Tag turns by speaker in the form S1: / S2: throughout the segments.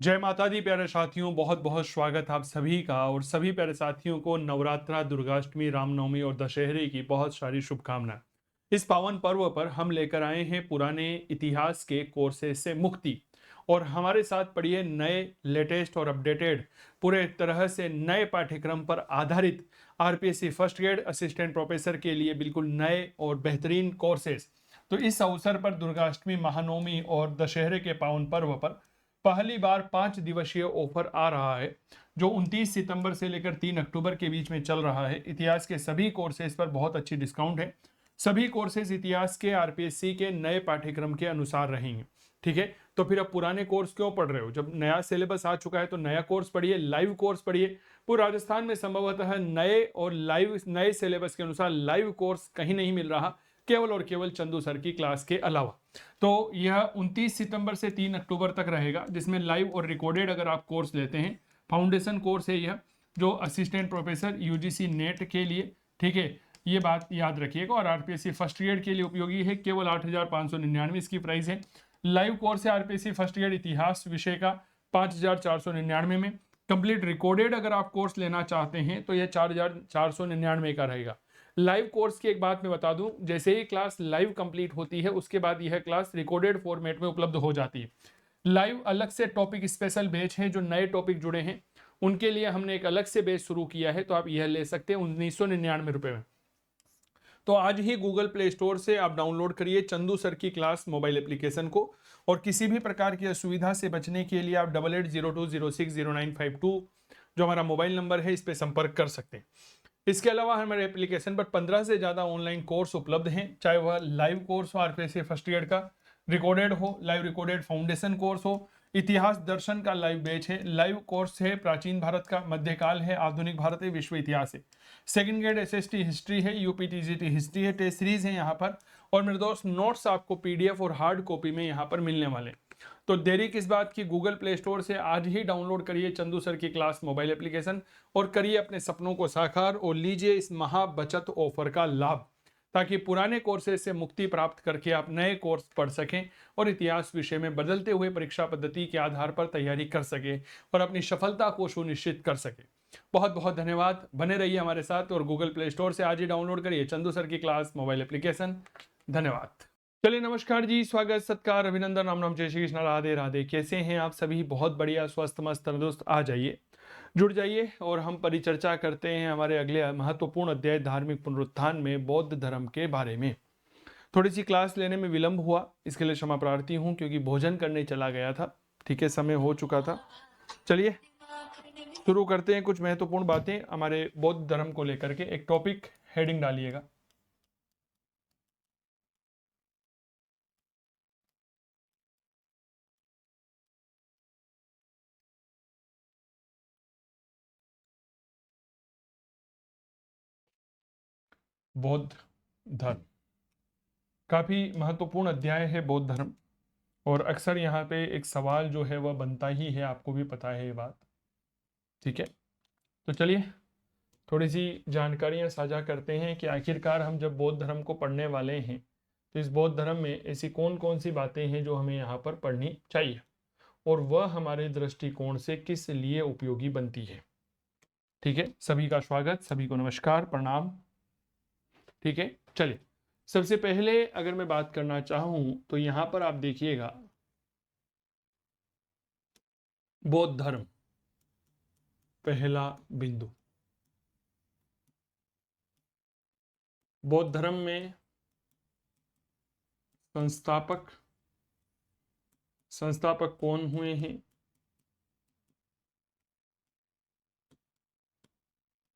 S1: जय माता दी प्यारे साथियों, बहुत बहुत स्वागत आप सभी का। और सभी प्यारे साथियों को नवरात्रा, दुर्गाष्टमी, रामनवमी और दशहरे की बहुत सारी शुभकामनाएं। इस पावन पर्व पर हम लेकर आए हैं पुराने इतिहास के कोर्सेज से मुक्ति, और हमारे साथ पढ़िए नए, लेटेस्ट और अपडेटेड, पूरे तरह से नए पाठ्यक्रम पर आधारित RPSC first grade assistant professor के लिए बिल्कुल नए और बेहतरीन कोर्सेज। तो इस अवसर पर दुर्गाष्टमी, महानवमी और दशहरे के पावन पर्व पर पहली बार 5 दिवसीय ऑफर आ रहा है, जो 29 सितंबर से लेकर 3 अक्टूबर के बीच में चल रहा है। इतिहास के सभी कोर्सेज पर बहुत अच्छी डिस्काउंट है। सभी कोर्सेज इतिहास के आरपीएससी के नए पाठ्यक्रम के अनुसार रहेंगे। ठीक है, तो फिर अब पुराने कोर्स क्यों पढ़ रहे हो? जब नया सिलेबस आ चुका है तो नया कोर्स पढ़िए, लाइव कोर्स पढ़िए। पूरे राजस्थान में संभवतः नए और लाइव, नए सिलेबस के अनुसार लाइव कोर्स कहीं नहीं मिल रहा, केवल और केवल चंदू सर की क्लास के अलावा। तो यह 29 सितंबर से 3 अक्टूबर तक रहेगा, जिसमें लाइव और रिकॉर्डेड अगर आप कोर्स लेते हैं, फाउंडेशन कोर्स है यह, जो असिस्टेंट प्रोफेसर यूजीसी नेट के लिए। ठीक है, ये बात याद रखिएगा। और आरपीएससी फर्स्ट ईयर के लिए उपयोगी है, केवल 8,599 इसकी प्राइस है। लाइव कोर्स है आरपीएससी फर्स्ट ईयर इतिहास विषय का 5,499 में। कंप्लीट रिकॉर्डेड अगर आप कोर्स लेना चाहते हैं तो यह 4,499 का रहेगा। लाइव कोर्स की एक बात मैं बता दूं, जैसे ही क्लास लाइव कंप्लीट होती है उसके बाद यह क्लास रिकॉर्डेड फॉर्मेट में उपलब्ध हो जाती है। लाइव अलग से टॉपिक स्पेशल बैच है, जो नए टॉपिक जुड़े हैं उनके लिए हमने एक अलग से बैच शुरू किया है, तो आप यह ले सकते हैं 1999 में। तो आज ही गूगल प्ले स्टोर से आप डाउनलोड करिए चंदू सर की क्लास मोबाइल एप्लीकेशन को, और किसी भी प्रकार की असुविधा से बचने के लिए आप 8802060952 जो हमारा मोबाइल नंबर है, इस पर संपर्क कर सकते हैं। इसके अलावा हमारे एप्लीकेशन पर 15 से ज़्यादा ऑनलाइन कोर्स उपलब्ध हैं, चाहे वह लाइव कोर्स हो आरपीएससी फर्स्ट ईयर का, रिकॉर्डेड हो, लाइव रिकॉर्डेड फाउंडेशन कोर्स हो, इतिहास दर्शन का लाइव बैच है, लाइव कोर्स है प्राचीन भारत का, मध्यकाल है, आधुनिक भारत है, विश्व इतिहास है, सेकंड ग्रेड एसएसटी हिस्ट्री है, यूपीटीजीटी हिस्ट्री है, टेस्ट सीरीज है यहाँ पर। और मेरे दोस्त नोट्स आपको पीडीएफ और हार्ड कॉपी में यहाँ पर मिलने वाले। तो देरी किस बात की, गूगल प्ले स्टोर से आज ही डाउनलोड करिए चंदू सर की क्लास मोबाइल एप्लीकेशन, और करिए अपने सपनों को साकार, और लीजिए इस महा बचत ऑफर का लाभ, ताकि पुराने कोर्सेज से मुक्ति प्राप्त करके आप नए कोर्स पढ़ सकें और इतिहास विषय में बदलते हुए परीक्षा पद्धति के आधार पर तैयारी कर सके और अपनी सफलता को सुनिश्चित कर सके। बहुत बहुत धन्यवाद, बने रहिए हमारे साथ, और गूगल प्ले स्टोर से आज ही डाउनलोड करिए चंदू सर की क्लास मोबाइल एप्लीकेशन। धन्यवाद। चलिए, नमस्कार जी, स्वागत, सत्कार, अभिनंदन, राम राम, जय श्री कृष्ण, राधे राधे। कैसे हैं आप सभी? बहुत बढ़िया, स्वस्थ मस्त तंदुरुस्त। आ जाइए, जुड़ जाइए, और हम परिचर्चा करते हैं हमारे अगले महत्वपूर्ण अध्याय धार्मिक पुनरुत्थान में बौद्ध धर्म के बारे में। थोड़ी सी क्लास लेने में विलंब हुआ, इसके लिए क्षमा प्रार्थी हूँ, क्योंकि भोजन करने चला गया था। ठीक है, समय हो चुका था। चलिए शुरू करते हैं कुछ महत्वपूर्ण बातें हमारे बौद्ध धर्म को लेकर के। एक टॉपिक हेडिंग डालिएगा। बौद्ध धर्म काफी महत्वपूर्ण अध्याय है, बौद्ध धर्म। और अक्सर यहाँ पे एक सवाल जो है वह बनता ही है, आपको भी पता है ये बात। ठीक है, तो चलिए थोड़ी सी जानकारियाँ साझा करते हैं कि आखिरकार हम जब बौद्ध धर्म को पढ़ने वाले हैं तो इस बौद्ध धर्म में ऐसी कौन कौन सी बातें हैं जो हमें यहाँ पर पढ़नी चाहिए, और वह हमारे दृष्टिकोण से किस लिए उपयोगी बनती है। ठीक है, सभी का स्वागत, सभी को नमस्कार, प्रणाम। ठीक है, चलिए सबसे पहले अगर मैं बात करना चाहूँ तो यहाँ पर आप देखिएगा, बौद्ध धर्म पहला बिंदु। बौद्ध धर्म में संस्थापक संस्थापक कौन हुए हैं?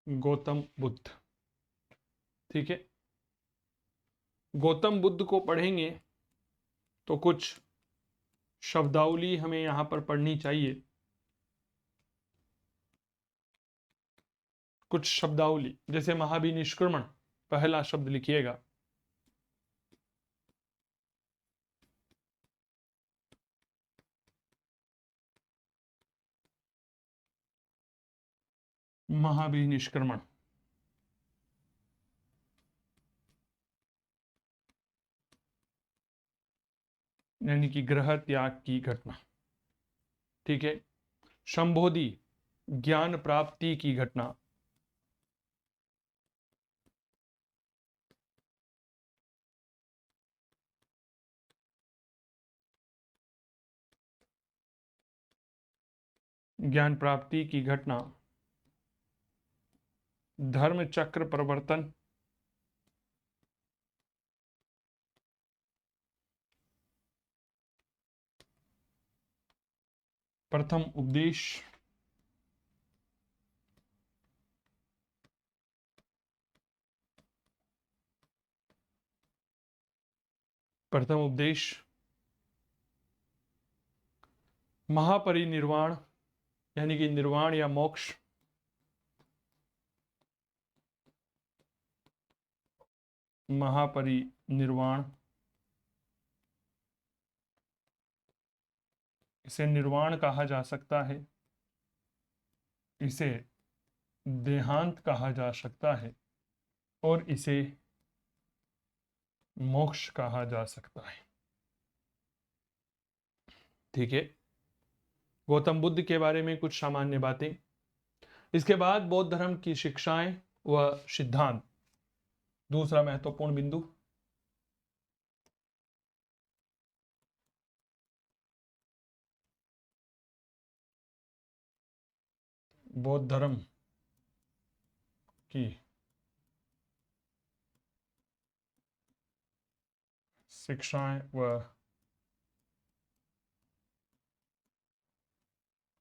S1: गौतम बुद्ध। ठीक है, गौतम बुद्ध को पढ़ेंगे तो कुछ शब्दावली हमें यहां पर पढ़नी चाहिए। कुछ शब्दावली, जैसे महाभिनिष्क्रमण, पहला शब्द लिखिएगा। महाभिनिष्क्रमण यानी कि गृह त्याग की घटना। ठीक है, संबोधि ज्ञान प्राप्ति की घटना। ज्ञान प्राप्ति की घटना। धर्म चक्र प्रवर्तन। प्रथम उपदेश। प्रथम उपदेश। महापरिनिर्वाण यानी कि निर्वाण या मोक्ष। महापरिनिर्वाण, इसे निर्वाण कहा जा सकता है, इसे देहांत कहा जा सकता है और इसे मोक्ष कहा जा सकता है। ठीक है, गौतम बुद्ध के बारे में कुछ सामान्य बातें। इसके बाद बौद्ध धर्म की शिक्षाएं व सिद्धांत, दूसरा महत्वपूर्ण बिंदु। बौद्ध धर्म की शिक्षाएं व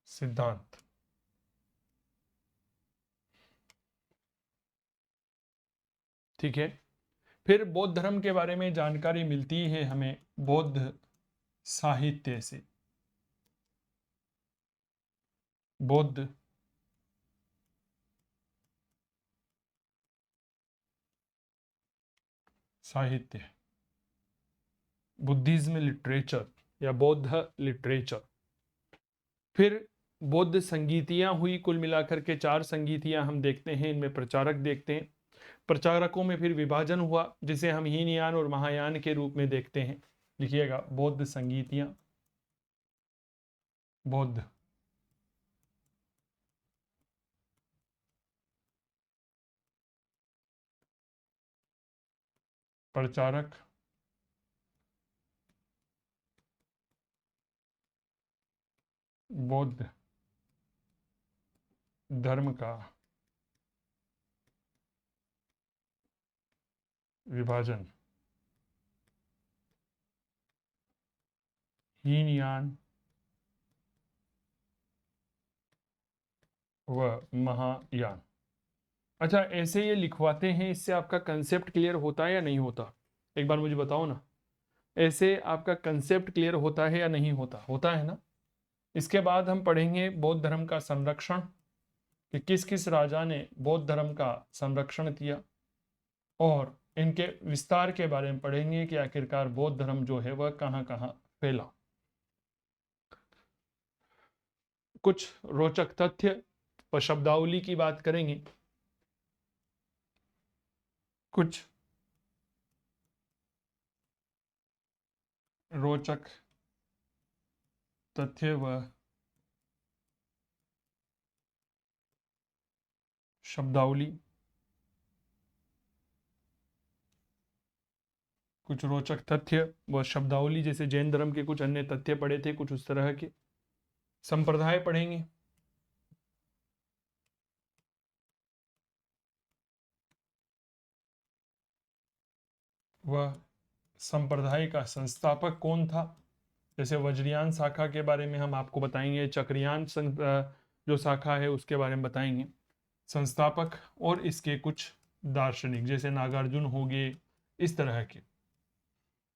S1: सिद्धांत। ठीक है, फिर बौद्ध धर्म के बारे में जानकारी मिलती है हमें बौद्ध साहित्य से। बौद्ध साहित्य, बुद्धिज्म लिटरेचर या बौद्ध लिटरेचर। फिर बौद्ध संगीतियां हुई, कुल मिलाकर के 4 संगीतियां हम देखते हैं, इनमें प्रचारक देखते हैं। प्रचारकों में फिर विभाजन हुआ, जिसे हम हीनयान और महायान के रूप में देखते हैं। लिखिएगा, बौद्ध संगीतियां, बौद्ध प्रचारक, बौद्ध धर्म का विभाजन, हीनयान व महायान। अच्छा, ऐसे ये लिखवाते हैं, इससे आपका कंसेप्ट क्लियर होता है या नहीं होता? एक बार मुझे बताओ ना, ऐसे आपका कंसेप्ट क्लियर होता है या नहीं होता? होता है ना। इसके बाद हम पढ़ेंगे बौद्ध धर्म का संरक्षण, कि किस किस राजा ने बौद्ध धर्म का संरक्षण किया, और इनके विस्तार के बारे में पढ़ेंगे कि आखिरकार बौद्ध धर्म जो है वह कहाँ कहाँ फैला। कुछ रोचक तथ्य व शब्दावली की बात करेंगे। कुछ रोचक तथ्य व शब्दावली। कुछ रोचक तथ्य व शब्दावली, जैसे जैन धर्म के कुछ अन्य तथ्य पढ़े थे, कुछ उस तरह के। संप्रदाय पढ़ेंगे, वह संप्रदाय का संस्थापक कौन था। जैसे वज्रयान शाखा के बारे में हम आपको बताएंगे, चक्रयान जो शाखा है उसके बारे में बताएंगे, संस्थापक और इसके कुछ दार्शनिक जैसे नागार्जुन हो गए, इस तरह के।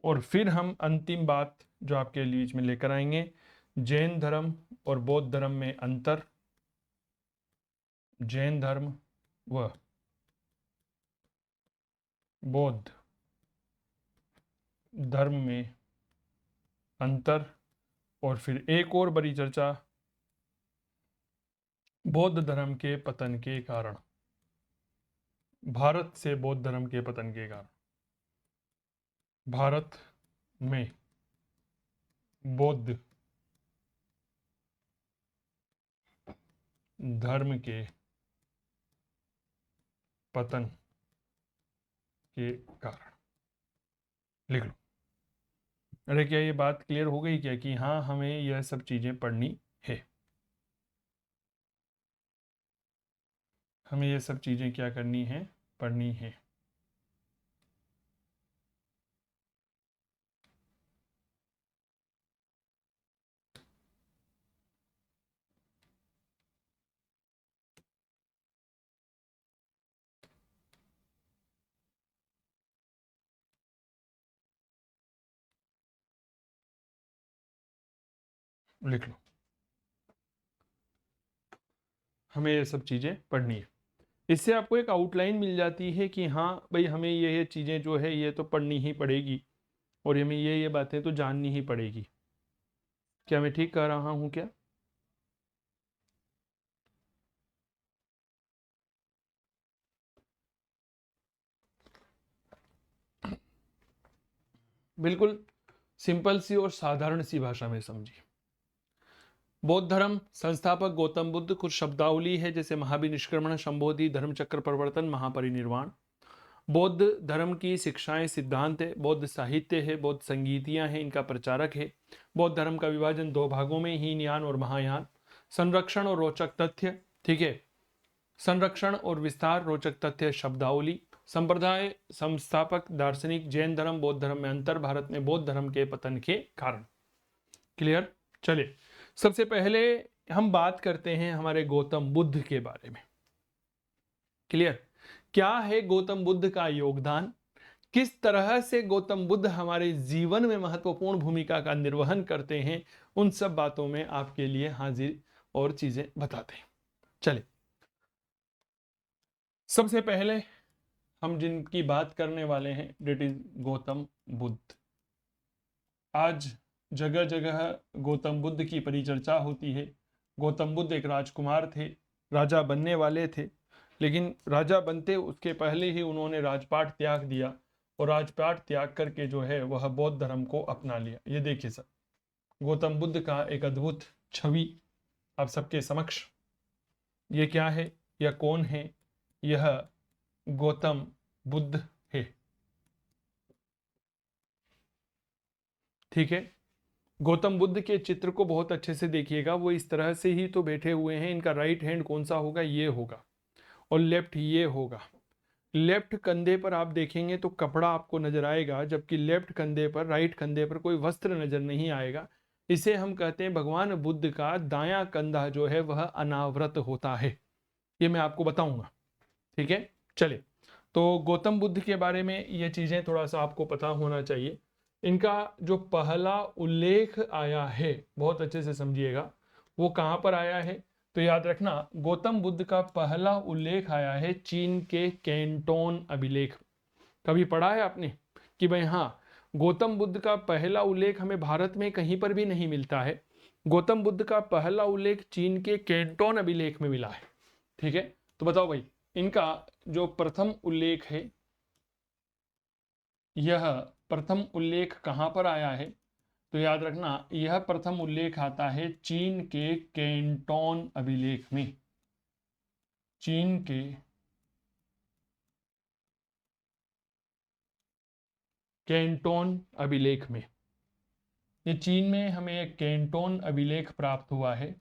S1: और फिर हम अंतिम बात जो आपके बीच में लेकर आएंगे, जैन धर्म और बौद्ध धर्म में अंतर, जैन धर्म व बौद्ध धर्म में अंतर, और फिर एक और बड़ी चर्चा, बौद्ध धर्म के पतन के कारण, भारत से बौद्ध धर्म के पतन के कारण, भारत में बौद्ध धर्म के पतन के कारण। लिख लो। अरे क्या ये बात क्लियर हो गई क्या कि हाँ हमें यह सब चीजें पढ़नी है, हमें ये सब चीजें क्या करनी है, पढ़नी है। लिख लो, हमें ये सब चीजें पढ़नी है। इससे आपको एक आउटलाइन मिल जाती है कि हाँ भाई हमें ये चीजें जो है ये तो पढ़नी ही पड़ेगी और हमें ये बातें तो जाननी ही पड़ेगी। क्या मैं ठीक कह रहा हूँ क्या? बिल्कुल सिंपल सी और साधारण सी भाषा में समझिए। बौद्ध धर्म संस्थापक गौतम बुद्ध, कुछ शब्दावली है जैसे महाभिनिष्क्रमण, संबोधि, धर्मचक्र परिवर्तन, महापरिनिर्वाण। बौद्ध धर्म की शिक्षाएं सिद्धांत है, बौद्ध साहित्य है, बौद्ध संगीतियां हैं, इनका प्रचारक है। बौद्ध धर्म का विभाजन दो भागों में, हीनयान और महायान। संरक्षण और रोचक तथ्य, ठीक है, संरक्षण और विस्तार, रोचक तथ्य, शब्दावली। संप्रदाय संस्थापक दार्शनिक, जैन धर्म बौद्ध धर्म में अंतर, भारत में बौद्ध धर्म के पतन के कारण। क्लियर? चलिए सबसे पहले हम बात करते हैं हमारे गौतम बुद्ध के बारे में। क्लियर? क्या है गौतम बुद्ध का योगदान, किस तरह से गौतम बुद्ध हमारे जीवन में महत्वपूर्ण भूमिका का निर्वहन करते हैं, उन सब बातों में आपके लिए हाजिर और चीजें बताते हैं। चलिए सबसे पहले हम जिनकी बात करने वाले हैं डेट इज गौतम बुद्ध। आज जगह जगह गौतम बुद्ध की परिचर्चा होती है। गौतम बुद्ध एक राजकुमार थे, राजा बनने वाले थे, लेकिन राजा बनते उसके पहले ही उन्होंने राजपाट त्याग दिया और राजपाट त्याग करके जो है वह बौद्ध धर्म को अपना लिया। ये देखिए सर, गौतम बुद्ध का एक अद्भुत छवि आप सबके समक्ष। ये क्या है, यह कौन है? यह गौतम बुद्ध है। ठीक है, गौतम बुद्ध के चित्र को बहुत अच्छे से देखिएगा, वो इस तरह से ही तो बैठे हुए हैं। इनका राइट हैंड कौन सा होगा? ये होगा, और लेफ्ट ये होगा। लेफ्ट कंधे पर आप देखेंगे तो कपड़ा आपको नजर आएगा, जबकि लेफ्ट कंधे पर, राइट कंधे पर कोई वस्त्र नजर नहीं आएगा। इसे हम कहते हैं भगवान बुद्ध का दायां कंधा जो है वह अनावृत होता है। ये मैं आपको बताऊंगा। ठीक है, चले तो गौतम बुद्ध के बारे में ये चीजें थोड़ा सा आपको पता होना चाहिए। इनका जो पहला उल्लेख आया है, बहुत अच्छे से समझिएगा, वो कहाँ पर आया है? तो याद रखना, गौतम बुद्ध का पहला उल्लेख आया है चीन के कैंटोन अभिलेख। कभी पढ़ा है आपने कि भाई हाँ गौतम बुद्ध का पहला उल्लेख हमें भारत में कहीं पर भी नहीं मिलता है, गौतम बुद्ध का पहला उल्लेख चीन के कैंटोन अभिलेख में मिला है। ठीक है, तो बताओ भाई इनका जो प्रथम उल्लेख है, यह प्रथम उल्लेख कहां पर आया है? तो याद रखना यह प्रथम उल्लेख आता है चीन के कैंटोन अभिलेख में। चीन के कैंटोन अभिलेख में, ये चीन में हमें एक कैंटोन अभिलेख प्राप्त हुआ है।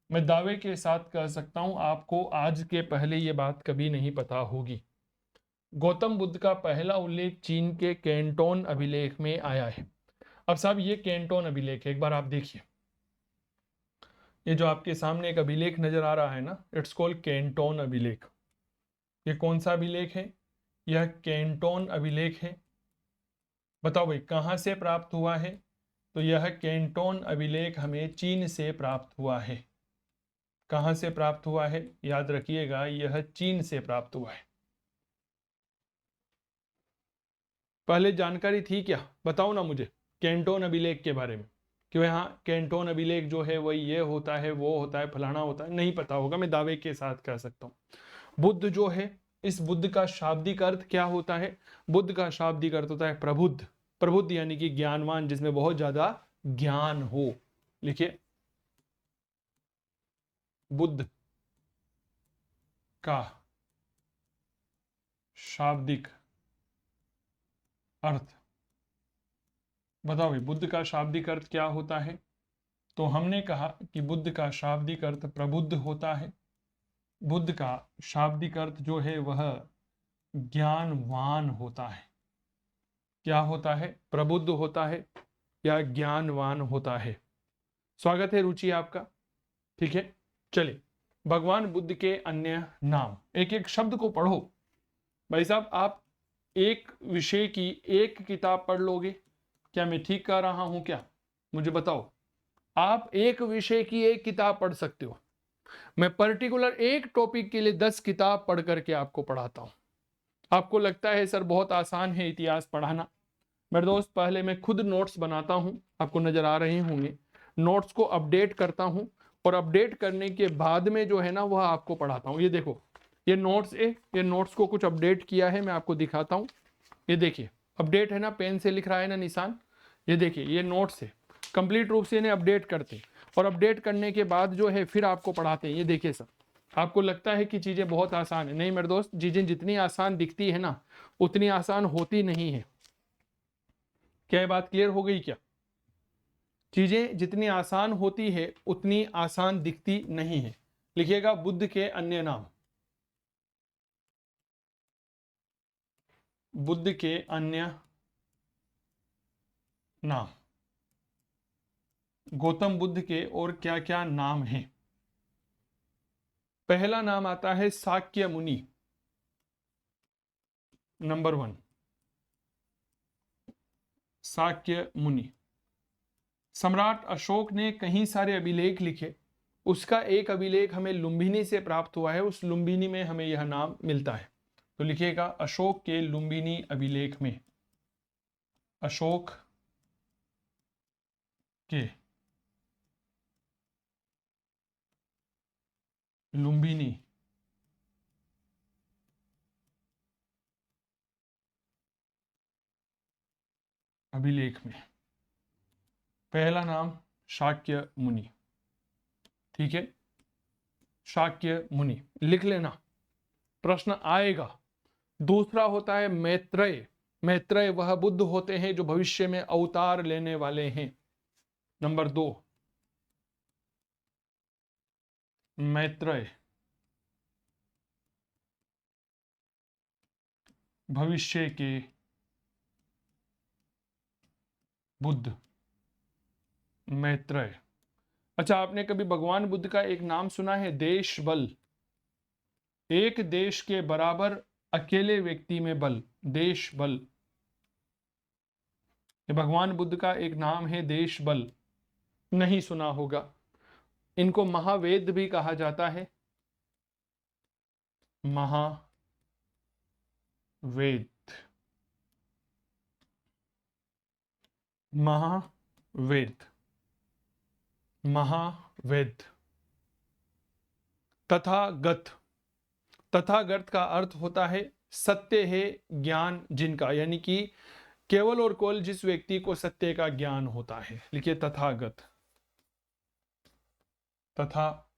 S1: मैं दावे के साथ कह सकता हूं आपको आज के पहले ये बात कभी नहीं पता होगी। गौतम बुद्ध का पहला उल्लेख चीन के कैंटोन अभिलेख में आया है। अब साहब ये कैंटोन अभिलेख है, एक बार आप देखिए, ये जो आपके सामने एक अभिलेख नजर आ रहा है ना, इट्स कॉल्ड कैंटोन अभिलेख। ये कौन सा अभिलेख है? यह कैंटोन अभिलेख है। बताओ भाई कहाँ से प्राप्त हुआ है? तो यह कैंटोन अभिलेख हमें चीन से प्राप्त हुआ है। कहाँ से प्राप्त हुआ है? याद रखिएगा यह चीन से प्राप्त हुआ है। पहले जानकारी थी क्या? बताओ ना मुझे कैंटोन अभिलेख के बारे में, कि हाँ कैंटोन अभिलेख जो है वही ये होता है, वो होता है, फलाना होता है। नहीं पता होगा, मैं दावे के साथ कह सकता हूँ। बुद्ध जो है, इस बुद्ध का शाब्दिक अर्थ क्या होता है? बुद्ध का शाब्दिक अर्थ होता है प्रबुद्ध। प्रबुद्ध यानी कि ज्ञानवान, जिसमें बहुत ज्यादा ज्ञान हो। लिखिए बुद्ध का शाब्दिक अर्थ। बताओ भाई, बुद्ध का शाब्दिक अर्थ क्या होता है? तो हमने कहा कि बुद्ध का शाब्दिक अर्थ प्रबुद्ध होता है। बुद्ध का शाब्दिक अर्थ जो है वह ज्ञानवान होता है। क्या होता है? प्रबुद्ध होता है या ज्ञानवान होता है। स्वागत है रुचि आपका। ठीक है, चलिए भगवान बुद्ध के अन्य नाम, एक एक शब्द को पढ़ो। भाई साहब, आप एक विषय की एक किताब पढ़ लोगे? क्या मैं ठीक कह रहा हूं क्या? मुझे बताओ। आप एक विषय की एक किताब पढ़ सकते हो। मैं पर्टिकुलर एक टॉपिक के लिए 10 किताब पढ़ करके आपको पढ़ाता हूं। आपको लगता है सर बहुत आसान है इतिहास पढ़ाना। मेरे दोस्त, पहले मैं खुद नोट्स बनाता हूं, आपको नजर आ रहे होंगे। नोट्स को अपडेट करता हूं और अपडेट करने के बाद में जो है ना वह आपको पढ़ाता हूं। ये देखो, ये नोट्स है, ये नोट्स को कुछ अपडेट किया है, मैं आपको दिखाता हूं। ये देखिए अपडेट है ना, पेन से लिख रहा है ना निशान। ये देखिए ये नोट्स है, कंप्लीट रूप से इन्हें अपडेट करते हैं और अपडेट करने के बाद जो है फिर आपको पढ़ाते हैं। ये देखिए सर, आपको लगता है कि चीजें बहुत आसान है। नहीं मेरे दोस्त, चीजें जितनी आसान दिखती है ना उतनी आसान होती नहीं है। क्या ये बात क्लियर हो गई क्या? चीजें जितनी आसान होती है उतनी आसान दिखती नहीं है। लिखिएगा बुद्ध के अन्य नाम। बुद्ध के अन्य नाम। गौतम बुद्ध के और क्या क्या नाम हैं? पहला नाम आता है शाक्य मुनि, नंबर 1 शाक्य मुनि। सम्राट अशोक ने कई सारे अभिलेख लिखे, उसका एक अभिलेख हमें लुम्बिनी से प्राप्त हुआ है, उस लुम्बिनी में हमें यह नाम मिलता है। तो लिखिएगा अशोक के लुम्बिनी अभिलेख में, अशोक के लुम्बिनी अभिलेख में पहला नाम शाक्य मुनि। ठीक है, शाक्य मुनि लिख लेना, प्रश्न आएगा। दूसरा होता है मैत्रेय। मैत्रेय वह बुद्ध होते हैं जो भविष्य में अवतार लेने वाले हैं। नंबर 2 मैत्रेय, भविष्य के बुद्ध, मैत्रेय। अच्छा, आपने कभी भगवान बुद्ध का एक नाम सुना है, देश बल? एक देश के बराबर अकेले व्यक्ति में बल, देश बल। ये भगवान बुद्ध का एक नाम है, देश बल। नहीं सुना होगा। इनको महावेद भी कहा जाता है, महावेद। महावेद, महावेद। तथागत, तथागत का अर्थ होता है सत्य है ज्ञान जिनका, यानी कि केवल और केवल जिस व्यक्ति को सत्य का ज्ञान होता है। लिखिए तथागत, तथागत,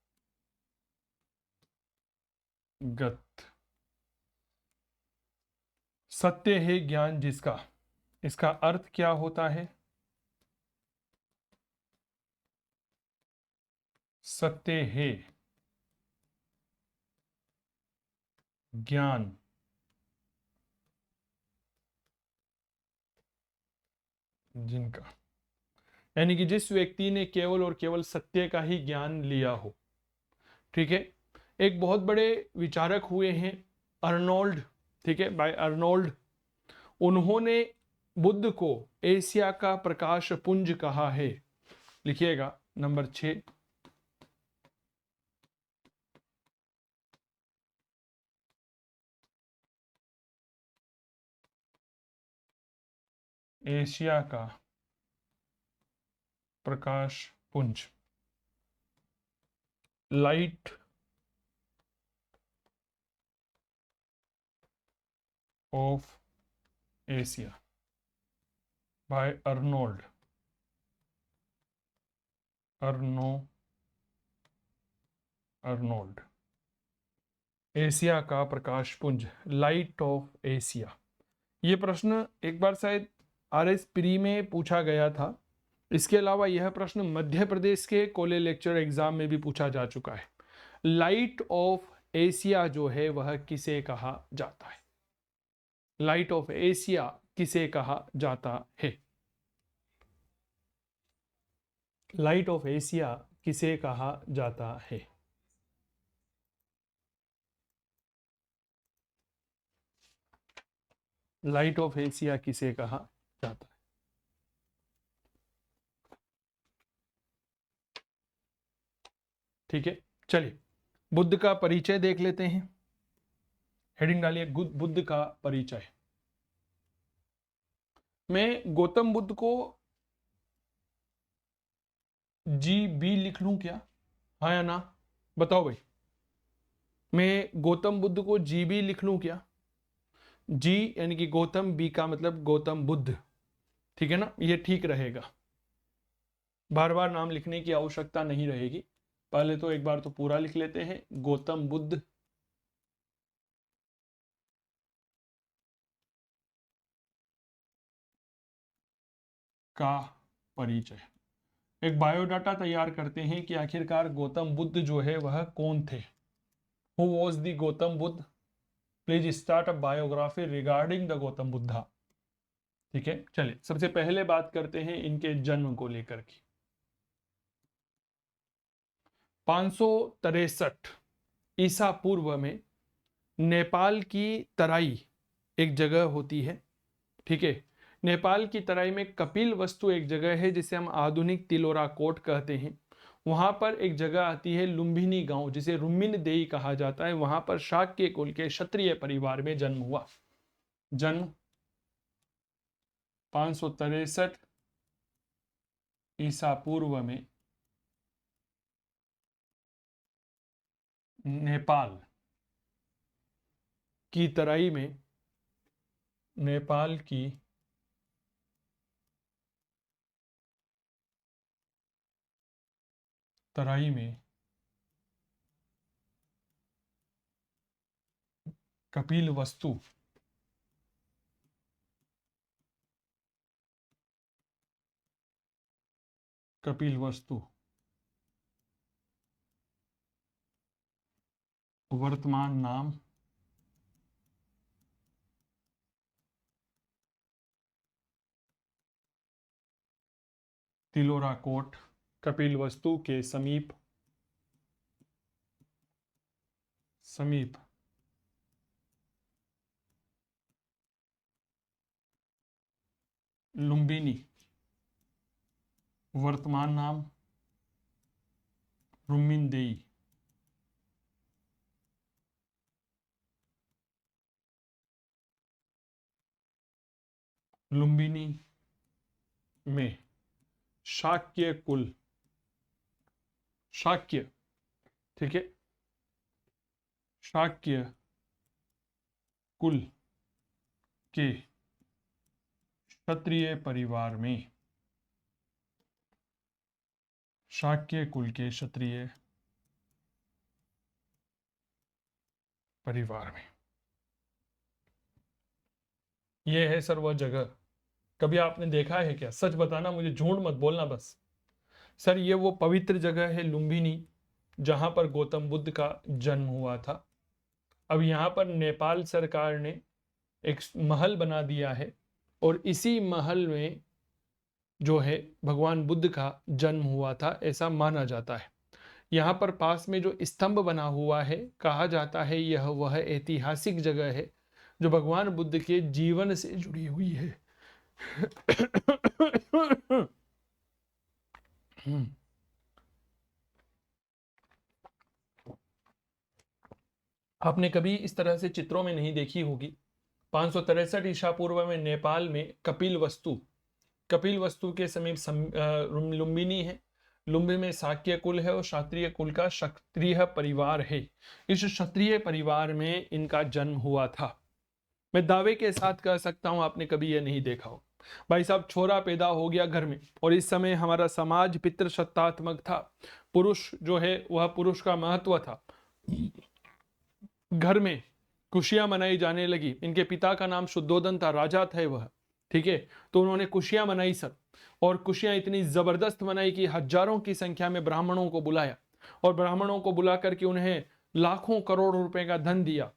S1: सत्य है ज्ञान जिसका। इसका अर्थ क्या होता है? सत्य है ज्ञान जिनका, यानी कि जिस व्यक्ति ने केवल और केवल सत्य का ही ज्ञान लिया हो। ठीक है, एक बहुत बड़े विचारक हुए हैं अर्नोल्ड, ठीक है, बाय अर्नोल्ड। उन्होंने बुद्ध को एशिया का प्रकाश पुंज कहा है। लिखिएगा नंबर 6 एशिया का प्रकाश पुंज, light of Asia by Arnold, Arnold. Asia का प्रकाश पुंज, लाइट ऑफ एशिया। ये प्रश्न एक बार शायद RS प्री में पूछा गया था। इसके अलावा यह प्रश्न मध्य प्रदेश के कॉलेज लेक्चर एग्जाम में भी पूछा जा चुका है। लाइट ऑफ एशिया जो है वह किसे कहा जाता है? लाइट ऑफ एशिया किसे कहा जाता है? लाइट ऑफ एशिया किसे कहा जाता है? लाइट ऑफ एशिया किसे कहा जाता है? ठीक है, चलिए बुद्ध का परिचय देख लेते हैं। हेडिंग डालिए बुद्ध का परिचय। मैं गौतम बुद्ध को GB लिख लूं क्या? हाँ या ना, बताओ भाई। मैं गौतम बुद्ध को GB लिख लूं क्या? G यानी कि गौतम, B का मतलब गौतम बुद्ध, ठीक है ना, ये ठीक रहेगा। बार बार नाम लिखने की आवश्यकता नहीं रहेगी। पहले तो एक बार तो पूरा लिख लेते हैं, गौतम बुद्ध का परिचय। एक बायोडाटा तैयार करते हैं कि आखिरकार गौतम बुद्ध जो है वह कौन थे। Who was the Gautam Buddha? Please start a biography regarding the Gautam Buddha. ठीक है, चलिए सबसे पहले बात करते हैं इनके जन्म को लेकर के। 563 ईसा पूर्व में नेपाल की तराई एक जगह होती है, ठीक है। नेपाल की तराई में कपिल वस्तु एक जगह है जिसे हम आधुनिक तिलोरा कोट कहते हैं। वहां पर एक जगह आती है लुम्बिनी गांव, जिसे रुम्बिन देई कहा जाता है। वहां पर शाक्य कुल के क्षत्रिय परिवार में जन्म हुआ। जन्म 563 ईसा पूर्व में नेपाल की तराई में, नेपाल की तराई में कपिल वस्तु वर्तमान नाम तिलोरा कोट, कपिल वस्तु के समीप लुम्बिनी, वर्तमान नाम रुम्बिन देई, लुम्बिनी में शाक्य कुल, शाक्य, ठीक है, शाक्य कुल के क्षत्रिय परिवार में, शाक्य कुल के क्षत्रिय परिवार में। यह है सर वह जगह। कभी आपने देखा है क्या? सच बताना, मुझे झूठ मत बोलना बस। सर ये वो पवित्र जगह है लुम्बिनी जहां पर गौतम बुद्ध का जन्म हुआ था। अब यहाँ पर नेपाल सरकार ने एक महल बना दिया है और इसी महल में जो है भगवान बुद्ध का जन्म हुआ था, ऐसा माना जाता है। यहाँ पर पास में जो स्तंभ बना हुआ है, कहा जाता है यह वह ऐतिहासिक जगह है जो भगवान बुद्ध के जीवन से जुड़ी हुई है। आपने कभी इस तरह से चित्रों में नहीं देखी होगी। 563 ईसा पूर्व में नेपाल में कपिल वस्तु के समीप लुम्बिनी है। लुम्बिनी में शाक्य कुल है और क्षत्रिय कुल का क्षत्रिय परिवार है। इस क्षत्रिय परिवार में इनका जन्म हुआ था। मैं दावे के साथ कह सकता हूं आपने कभी यह नहीं देखा हो। भाई साहब, छोरा पैदा हो गया घर में और इस समय हमारा समाज पितृसत्तात्मक था। पुरुष जो है वह पुरुष का महत्व था। घर में खुशियां मनाई जाने लगी। इनके पिता का नाम शुद्धोधन था, राजा थे वह, ठीक है। तो उन्होंने खुशियां मनाई सर, और खुशियां इतनी जबरदस्त मनाई कि हजारों की संख्या में ब्राह्मणों को बुलाया, और ब्राह्मणों को बुला करके उन्हें लाखों करोड़ों रुपए का धन दिया।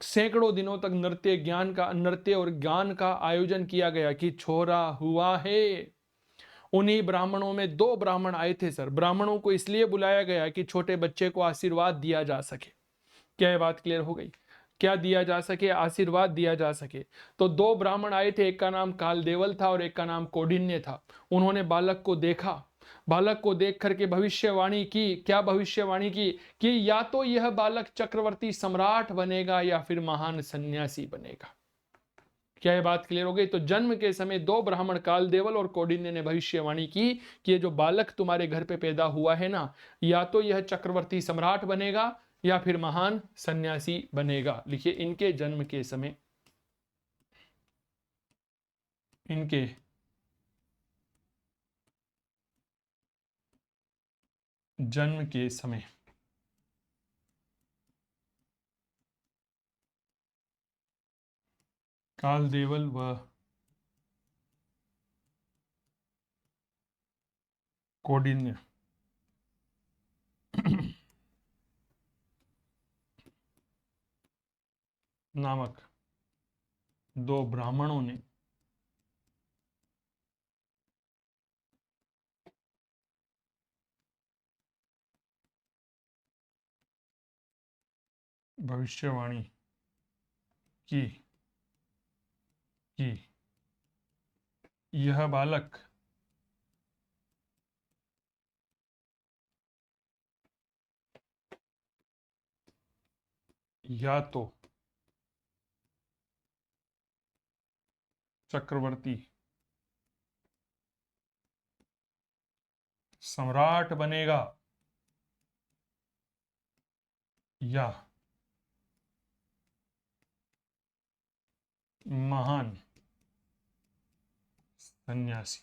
S1: सैकड़ों दिनों तक नृत्य और ज्ञान का आयोजन किया गया कि छोरा हुआ है। उन्हीं ब्राह्मणों में 2 ब्राह्मण आए थे सर। ब्राह्मणों को इसलिए बुलाया गया कि छोटे बच्चे को आशीर्वाद दिया जा सके। क्या ये बात क्लियर हो गई? क्या दिया जा सके? आशीर्वाद दिया जा सके। तो 2 ब्राह्मण आए थे, एक का नाम कालदेवल था और एक का नाम कौंडिन्य था। उन्होंने बालक को देखा, बालक को देख करके भविष्यवाणी की। क्या भविष्यवाणी की? कि या तो यह बालक चक्रवर्ती सम्राट बनेगा या फिर महान सन्यासी बनेगा। क्या ये बात क्लियर हो गई? तो जन्म के समय 2 ब्राह्मण कालदेवल और कौंडिन्य ने भविष्यवाणी की कि ये जो बालक तुम्हारे घर पे पैदा हुआ है ना, या तो यह चक्रवर्ती सम्राट बनेगा या फिर महान सन्यासी बनेगा। लिखिए, इनके जन्म के समय, इनके जन्म के समय कालदेवल व कौंडिन्य नामक 2 ब्राह्मणों ने भविष्यवाणी की कि यह बालक या तो चक्रवर्ती सम्राट बनेगा या महान सन्यासी।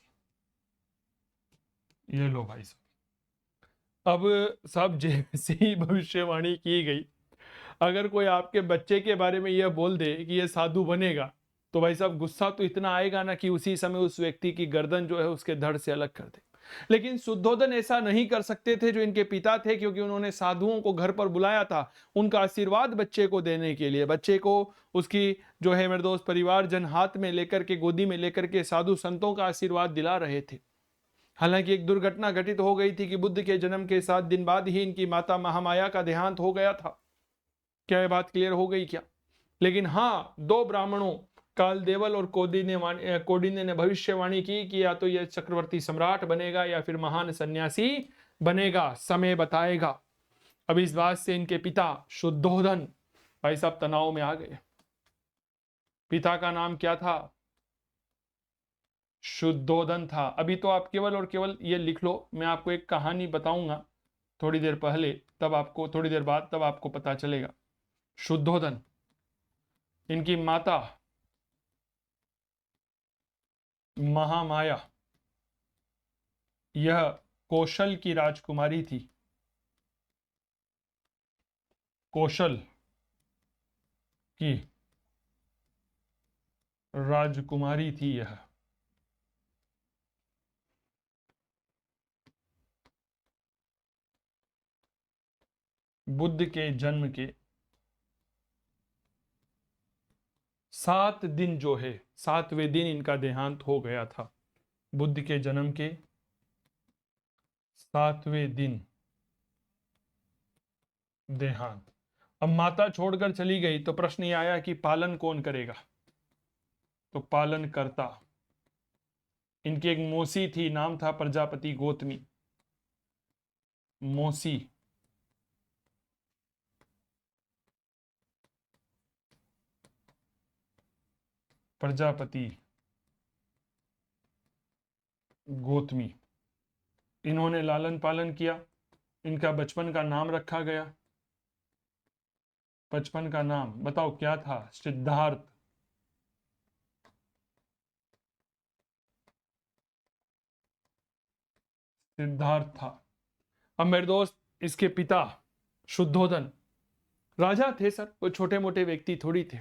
S1: ये लो भाई साहब। अब साहब जैसे ही भविष्यवाणी की गई, अगर कोई आपके बच्चे के बारे में यह बोल दे कि यह साधु बनेगा, तो भाई साहब गुस्सा तो इतना आएगा ना कि उसी समय उस व्यक्ति की गर्दन जो है उसके धड़ से अलग कर दे। लेकिन शुद्धोधन ऐसा नहीं कर सकते थे जो इनके पिता थे, क्योंकि उन्होंने साधुओं को घर पर बुलाया था उनका आशीर्वाद बच्चे को देने के लिए। बच्चे को उसकी जो है मेरे दोस्त परिवारजन हाथ में लेकर के, गोदी में लेकर के साधु संतों का आशीर्वाद दिला रहे थे। हालांकि एक दुर्घटना घटित हो गई थी कि बुद्ध के जन्म के 7 दिन बाद ही इनकी माता महामाया का देहांत हो गया था। क्या ये बात क्लियर हो गई क्या? लेकिन हाँ, 2 ब्राह्मणों कालदेवल और कौंडिन्य ने भविष्यवाणी की कि या तो यह चक्रवर्ती सम्राट बनेगा या फिर महान सन्यासी बनेगा, समय बताएगा। अब इस बात से इनके पिता शुद्धोधन भाई साहब तनाव में आ गए। पिता का नाम क्या था? शुद्धोधन था। अभी तो आप केवल और केवल ये लिख लो, मैं आपको एक कहानी बताऊंगा थोड़ी देर पहले, तब आपको, थोड़ी देर बाद तब आपको पता चलेगा। शुद्धोधन, इनकी माता महामाया, यह कौशल की राजकुमारी थी। कौशल की राजकुमारी थी यह। बुद्ध के जन्म के 7 दिन जो है, 7वें दिन इनका देहांत हो गया था। बुद्ध के जन्म के 7वें दिन देहांत। अब माता छोड़कर चली गई तो प्रश्न ये आया कि पालन कौन करेगा? तो पालन करता, इनकी एक मौसी थी, नाम था प्रजापति गौतमी। मौसी प्रजापति गौतमी, इन्होंने लालन पालन किया। इनका बचपन का नाम रखा गया। बचपन का नाम बताओ क्या था? सिद्धार्थ। सिद्धार्थ था। अब मेरे दोस्त, इसके पिता शुद्धोधन राजा थे सर, वो छोटे मोटे व्यक्ति थोड़ी थे।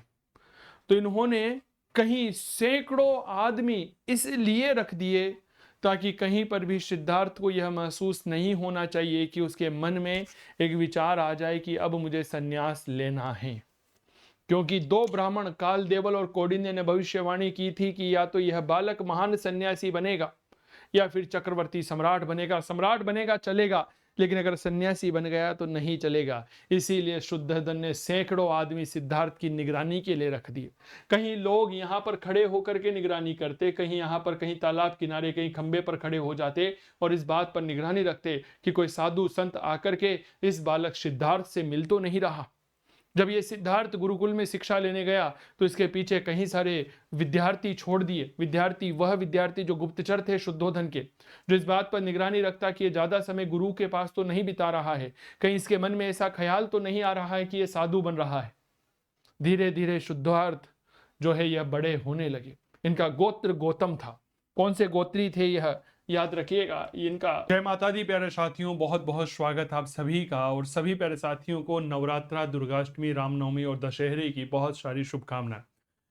S1: तो इन्होंने कहीं सैकड़ों आदमी इसलिए रख दिए ताकि कहीं पर भी सिद्धार्थ को यह महसूस नहीं होना चाहिए कि उसके मन में एक विचार आ जाए कि अब मुझे संन्यास लेना है। क्योंकि दो ब्राह्मण काल, देवल और कौंडिन्य ने भविष्यवाणी की थी कि या तो यह बालक महान सन्यासी बनेगा या फिर चक्रवर्ती सम्राट बनेगा। सम्राट बनेगा चलेगा, लेकिन अगर सन्यासी बन गया तो नहीं चलेगा। इसीलिए शुद्धोधन ने सैकड़ों आदमी सिद्धार्थ की निगरानी के लिए रख दिए। कहीं लोग यहाँ पर खड़े होकर के निगरानी करते, कहीं यहाँ पर, कहीं तालाब किनारे, कहीं खंबे पर खड़े हो जाते और इस बात पर निगरानी रखते कि कोई साधु संत आकर के इस बालक सिद्धार्थ से मिल तो नहीं रहा। जब ये सिद्धार्थ गुरुकुल में शिक्षा लेने गया तो इसके पीछे कई सारे विद्यार्थी छोड़ दिए। वह विद्यार्थी जो गुप्तचर थे शुद्धोधन के, जो इस बात पर निगरानी रखता कि ये ज्यादा समय गुरु के पास तो नहीं बिता रहा है, कहीं इसके मन में ऐसा ख्याल तो नहीं आ रहा है कि ये साधु बन रहा है। धीरे धीरे शुद्धार्थ जो है यह बड़े होने लगे। इनका गोत्र गौतम था। कौन से गोत्री थे यह याद रखिएगा इनका। जय माता दी प्यारे साथियों, बहुत बहुत स्वागत आप सभी का। और सभी प्यारे साथियों को नवरात्रा, दुर्गाष्टमी, रामनवमी और दशहरे की बहुत सारी शुभकामनाएं।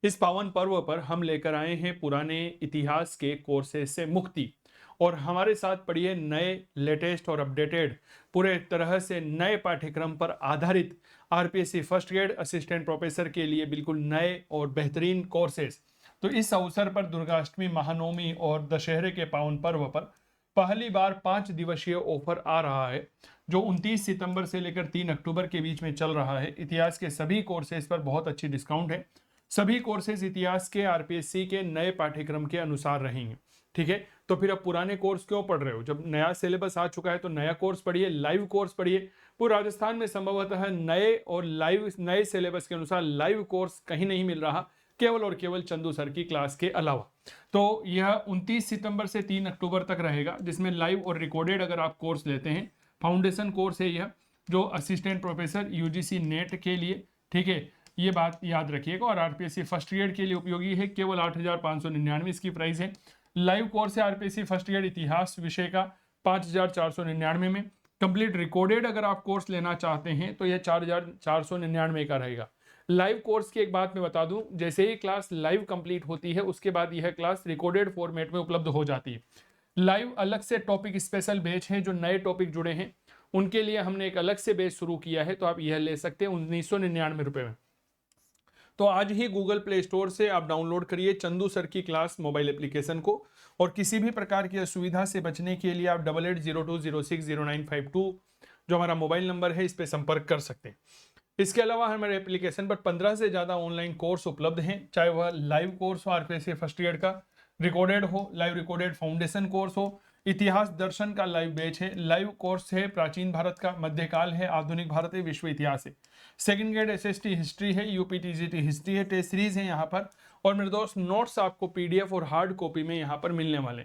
S1: इस पावन पर्व पर हम लेकर आए हैं पुराने इतिहास के कोर्सेज से मुक्ति। और हमारे साथ पढ़िए नए, लेटेस्ट और अपडेटेड, पूरे तरह से नए पाठ्यक्रम पर आधारित RPSC first grade assistant professor के लिए बिल्कुल नए और बेहतरीन कोर्सेज। तो इस अवसर पर दुर्गाष्टमी, महानवमी और दशहरे के पावन पर्व पर पहली बार 5 दिवसीय ऑफर आ रहा है, जो 29 सितंबर से लेकर 3 अक्टूबर के बीच में चल रहा है। इतिहास के सभी कोर्सेज पर बहुत अच्छी डिस्काउंट है। सभी कोर्सेज इतिहास के आरपीएससी के नए पाठ्यक्रम के अनुसार रहेंगे। ठीक है, तो फिर अब पुराने कोर्स क्यों पढ़ रहे हो? जब नया सिलेबस आ चुका है तो नया कोर्स पढ़िए, लाइव कोर्स पढ़िए। पूरे राजस्थान में संभवतः नए और नए सिलेबस के अनुसार लाइव कोर्स कहीं नहीं मिल रहा, केवल और केवल चंदू सर की क्लास के अलावा। तो यह 29 सितंबर से 3 अक्टूबर तक रहेगा, जिसमें लाइव और रिकॉर्डेड अगर आप कोर्स लेते हैं, फाउंडेशन कोर्स है यह, जो असिस्टेंट प्रोफेसर यूजीसी नेट के लिए, ठीक है, ये बात याद रखिएगा। और आरपीएससी फर्स्ट ग्रेड के लिए उपयोगी है, केवल 8,599 इसकी प्राइस है। लाइव कोर्स है आरपीएससी फर्स्ट ग्रेड इतिहास विषय का 5,499 में। कंप्लीट रिकॉर्डेड अगर आप कोर्स लेना चाहते हैं तो यह 4,499 का रहेगा। लाइव कोर्स की एक बात मैं बता दूं, जैसे ही क्लास लाइव कंप्लीट होती है उसके बाद यह क्लास रिकॉर्डेड फॉर्मेट में उपलब्ध हो जाती है। लाइव अलग से टॉपिक स्पेशल बैच है, जो नए टॉपिक जुड़े हैं उनके लिए हमने एक अलग से बैच शुरू किया है, तो आप यह ले सकते हैं 1999 रुपए में। तो आज ही गूगल प्ले स्टोर से आप डाउनलोड करिए चंदू सर की क्लास मोबाइल एप्लीकेशन को। और किसी भी प्रकार की असुविधा से बचने के लिए आप 8802060952 जो हमारा मोबाइल नंबर है, इस पर संपर्क कर सकते हैं। इसके अलावा हमारे एप्लीकेशन पर 15 से ज़्यादा ऑनलाइन कोर्स उपलब्ध हैं, चाहे वह लाइव कोर्स हो आरपीएससी फर्स्ट ईयर का, रिकॉर्डेड हो, लाइव रिकॉर्डेड फाउंडेशन कोर्स हो, इतिहास दर्शन का लाइव बैच है, लाइव कोर्स है प्राचीन भारत का, मध्यकाल है, आधुनिक भारत है, विश्व इतिहास है, सेकंड ग्रेड एसएसटी हिस्ट्री है, यूपीटीजीटी हिस्ट्री है, टेस्ट सीरीज है यहाँ पर। और मेरे दोस्त नोट्स आपको पीडीएफ और हार्ड कॉपी में यहाँ पर मिलने वाले।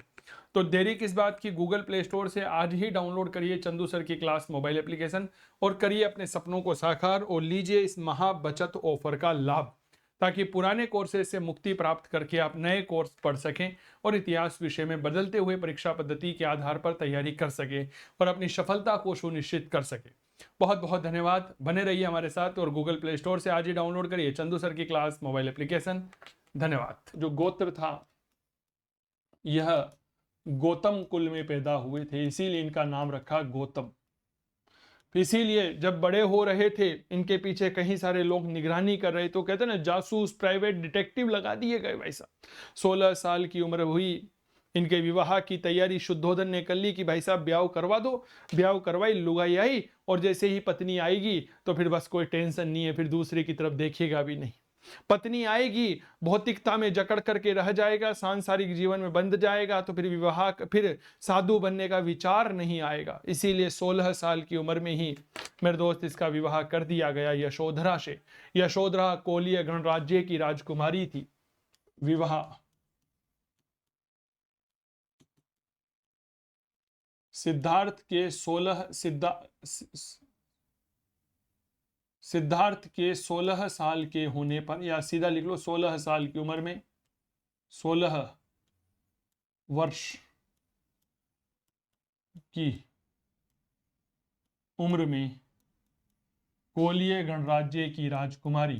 S1: तो देरी किस बात की, गूगल प्ले स्टोर से आज ही डाउनलोड करिए चंदू सर की क्लास मोबाइल एप्लीकेशन और करिए अपने सपनों को साकार और लीजिए इस महा बचत ऑफर का लाभ, ताकि पुराने कोर्सेज से मुक्ति प्राप्त करके आप नए कोर्स पढ़ सकें और इतिहास विषय में बदलते हुए परीक्षा पद्धति के आधार पर तैयारी कर सके और अपनी सफलता को सुनिश्चित कर सके। बहुत बहुत धन्यवाद, बने रहिए हमारे साथ और गूगल प्ले स्टोर से आज ही डाउनलोड करिए चंदू सर की क्लास मोबाइल एप्लीकेशन। धन्यवाद। जो गोत्र था यह गौतम कुल में पैदा हुए थे, इसीलिए इनका नाम रखा गौतम। इसीलिए जब बड़े हो रहे थे इनके पीछे कई सारे लोग निगरानी कर रहे, तो कहते ना जासूस, प्राइवेट डिटेक्टिव लगा दिए गए वैसा। 16 साल की उम्र हुई, इनके विवाह की तैयारी शुद्धोधन ने कर ली कि भाई साहब ब्याह करवा दो। ब्याह करवाई, लुगाई आई, और जैसे ही पत्नी आएगी तो फिर बस कोई टेंशन नहीं है, फिर दूसरे की तरफ देखेगा भी नहीं। पत्नी आएगी, भौतिकता में जकड़ करके रह जाएगा, सांसारिक जीवन में बंध जाएगा, तो फिर विवाह, फिर साधु बनने का विचार नहीं आएगा। इसीलिए 16 साल की उम्र में ही मेरे दोस्त इसका विवाह कर दिया गया यशोधरा से। यशोधरा कोलीय गणराज्य की राजकुमारी थी। विवाह सिद्धार्थ के 16 साल के होने पर, या सीधा लिख लो 16 साल की उम्र में, 16 वर्ष की उम्र में कोलीय गणराज्य की राजकुमारी,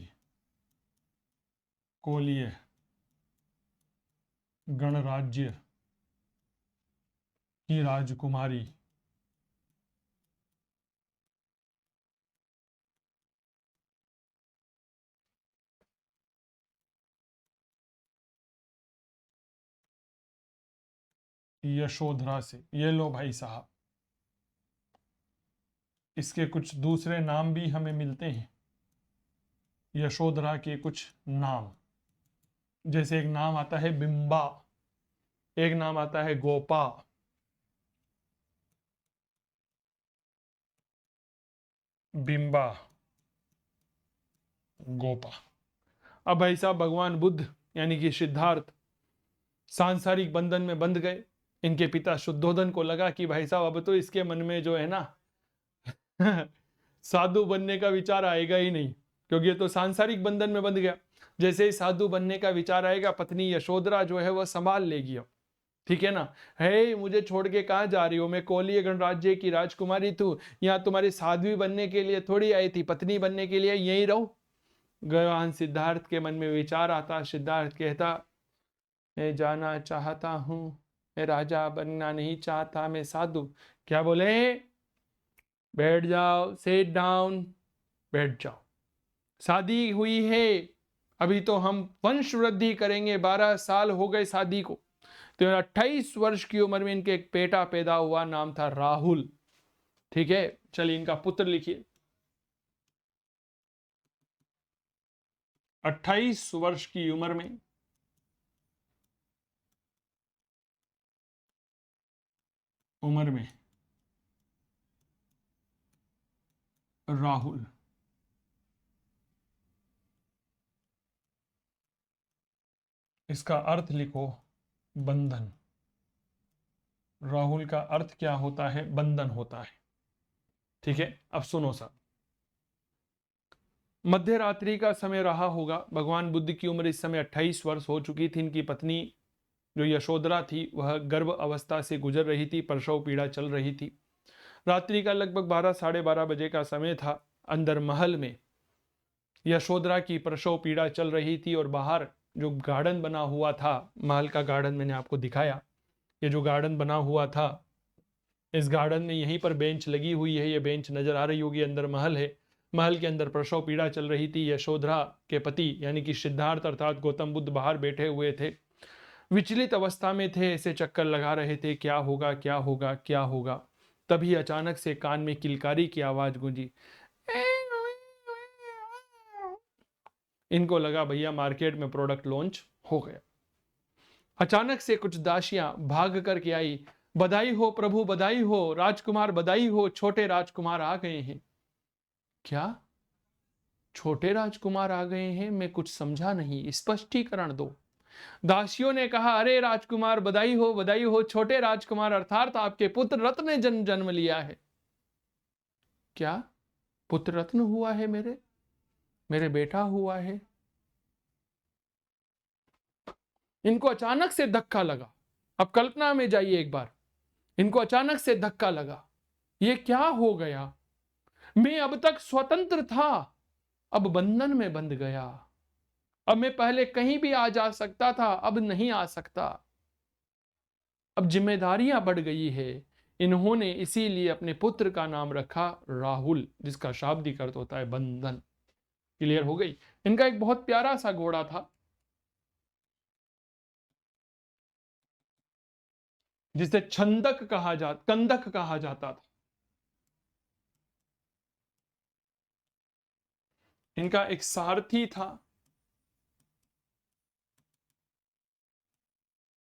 S1: कोलीय गणराज्य की राजकुमारी। यशोधरा से। ये लो भाई साहब, इसके कुछ दूसरे नाम भी हमें मिलते हैं, यशोधरा के कुछ नाम। जैसे एक नाम आता है बिंबा, एक नाम आता है गोपा, बिंबा, गोपा। अब भाई साहब भगवान बुद्ध यानी कि सिद्धार्थ सांसारिक बंधन में बंध गए। इनके पिता शुद्धोधन को लगा कि भाई साहब अब तो इसके मन में जो है ना साधु बनने का विचार आएगा ही नहीं, क्योंकि ये तो सांसारिक बंधन में बंध गया। जैसे ही साधु बनने का विचार आएगा, पत्नी यशोधरा जो है वह संभाल लेगी। अब ठीक है ना, हे मुझे छोड़ के कहाँ जा रही हो, मैं कोलीय गणराज्य की राजकुमारी थी, यहाँ तुम्हारी साध्वी बनने के लिए थोड़ी आई थी, पत्नी बनने के लिए यहीं रहो। भगवान सिद्धार्थ के मन में विचार आता, सिद्धार्थ कहता मैं जाना चाहता हूं, मैं राजा बनना नहीं चाहता, मैं साधु। क्या बोले, बैठ जाओ, सिट डाउन, बैठ जाओ। शादी हुई है, अभी तो हम वंश वृद्धि करेंगे, 12 साल हो गए शादी को। तो 28 वर्ष की उम्र में इनके एक बेटा पैदा हुआ, नाम था राहुल। ठीक है, चलिए इनका पुत्र लिखिए। 28 वर्ष की उम्र में राहुल। इसका अर्थ लिखो बंधन। राहुल का अर्थ क्या होता है, बंधन होता है। ठीक है, अब सुनो सर, मध्य रात्रि का समय रहा होगा। भगवान बुद्ध की उम्र इस समय 28 वर्ष हो चुकी थी। इनकी पत्नी जो यशोधरा थी वह गर्भ अवस्था से गुजर रही थी, प्रसव पीड़ा चल रही थी। रात्रि का लगभग 12 साढ़े 12 बजे का समय था। अंदर महल में यशोधरा की प्रसव पीड़ा चल रही थी और बाहर जो गार्डन बना हुआ था, महल का गार्डन मैंने आपको दिखाया, ये जो गार्डन बना हुआ था, इस गार्डन में यहीं पर बेंच लगी हुई है, ये बेंच नजर आ रही होगी, अंदर महल है। महल के अंदर प्रसव पीड़ा चल रही थी। यशोधरा के पति यानी कि सिद्धार्थ अर्थात गौतम बुद्ध बाहर बैठे हुए थे, विचलित अवस्था में थे, ऐसे चक्कर लगा रहे थे, क्या होगा क्या होगा क्या होगा। तभी अचानक से कान में किलकारी की आवाज गूंजी। इनको लगा भैया मार्केट में प्रोडक्ट लॉन्च हो गया। अचानक से कुछ दासियां भाग करके आई, बधाई हो प्रभु, बधाई हो राजकुमार, बधाई हो, छोटे राजकुमार आ गए हैं। क्या छोटे राजकुमार आ गए हैं, मैं कुछ समझा नहीं, स्पष्टीकरण दो। दासियों ने कहा, अरे राजकुमार बधाई हो, बधाई हो, छोटे राजकुमार अर्थात आपके पुत्र रत्न ने जन्म लिया है। क्या पुत्र रत्न हुआ है, मेरे बेटा हुआ है। इनको अचानक से धक्का लगा। अब कल्पना में जाइए एक बार, इनको अचानक से धक्का लगा, ये क्या हो गया, मैं अब तक स्वतंत्र था, अब बंधन में बंध गया। अब मैं पहले कहीं भी आ जा सकता था, अब नहीं आ सकता। अब जिम्मेदारियां बढ़ गई है। इन्होंने इसीलिए अपने पुत्र का नाम रखा राहुल, जिसका शाब्दिक अर्थ होता है बंधन। क्लियर हो गई। इनका एक बहुत प्यारा सा घोड़ा था जिसे कंदक कहा जाता था। इनका एक सारथी था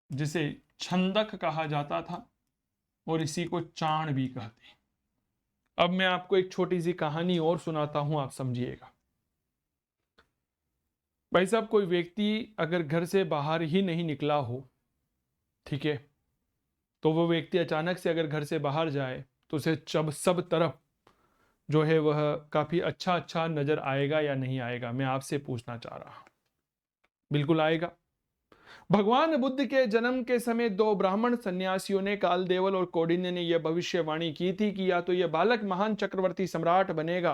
S1: जिसे छंदक कहा जाता था, और इसी को चाण भी कहते हैं। अब मैं आपको एक छोटी सी कहानी और सुनाता हूं, आप समझिएगा। भाई साहब, कोई व्यक्ति अगर घर से बाहर ही नहीं निकला हो, ठीक है, तो वो व्यक्ति अचानक से अगर घर से बाहर जाए तो उसे सब तरफ जो है वह काफी अच्छा अच्छा नजर आएगा या नहीं आएगा, मैं आपसे पूछना चाह रहा हूं। बिल्कुल आएगा। भगवान बुद्ध के जन्म के समय दो ब्राह्मण सन्यासियों ने, कालदेवल और कौंडिन्य ने यह भविष्यवाणी की थी कि या तो यह बालक महान चक्रवर्ती सम्राट बनेगा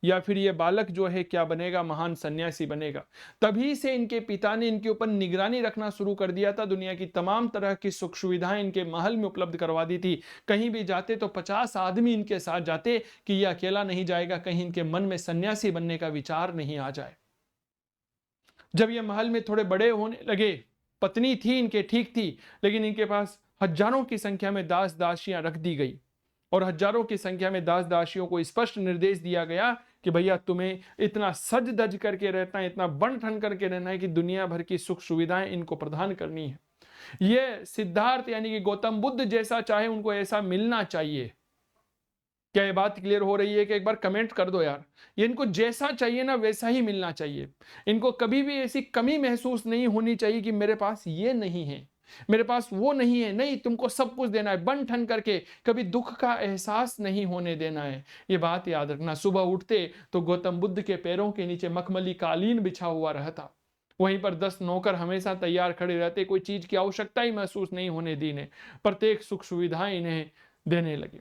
S1: या फिर ये बालक जो है क्या बनेगा, महान सन्यासी बनेगा। तभी से इनके पिता ने इनके ऊपर निगरानी रखना शुरू कर दिया था, दुनिया की तमाम तरह की सुख सुविधाएं इनके महल में उपलब्ध करवा दी थी। कहीं भी जाते तो 50 आदमी इनके साथ जाते कि ये अकेला नहीं जाएगा, कहीं इनके मन में सन्यासी बनने का विचार नहीं आ जाए। जब ये महल में थोड़े बड़े होने लगे, पत्नी थी इनके, ठीक थी, लेकिन इनके पास हजारों की संख्या में दास दासियां रख दी गई और हजारों की संख्या में दास दासियों को स्पष्ट निर्देश दिया गया कि भैया तुम्हें इतना सज धज करके रहना है, इतना बन ठन करके रहना है कि दुनिया भर की सुख सुविधाएं इनको प्रदान करनी है। ये सिद्धार्थ यानी कि गौतम बुद्ध जैसा चाहे उनको ऐसा मिलना चाहिए। क्या ये बात क्लियर हो रही है कि एक बार कमेंट कर दो यार। ये इनको जैसा चाहिए ना वैसा ही मिलना चाहिए। इनको कभी भी ऐसी कमी महसूस नहीं होनी चाहिए कि मेरे पास ये नहीं है, मेरे पास वो नहीं है। नहीं, तुमको सब कुछ देना है, बन ठन करके कभी दुख का एहसास नहीं होने देना है। ये बात याद रखना। सुबह उठते तो गौतम बुद्ध के पैरों के नीचे मखमली कालीन बिछा हुआ रहता, वहीं पर 10 नौकर हमेशा तैयार खड़े रहते, कोई चीज की आवश्यकता ही महसूस नहीं होने दी इन्हें। प्रत्येक सुख सुविधाएं इन्हें देने लगे।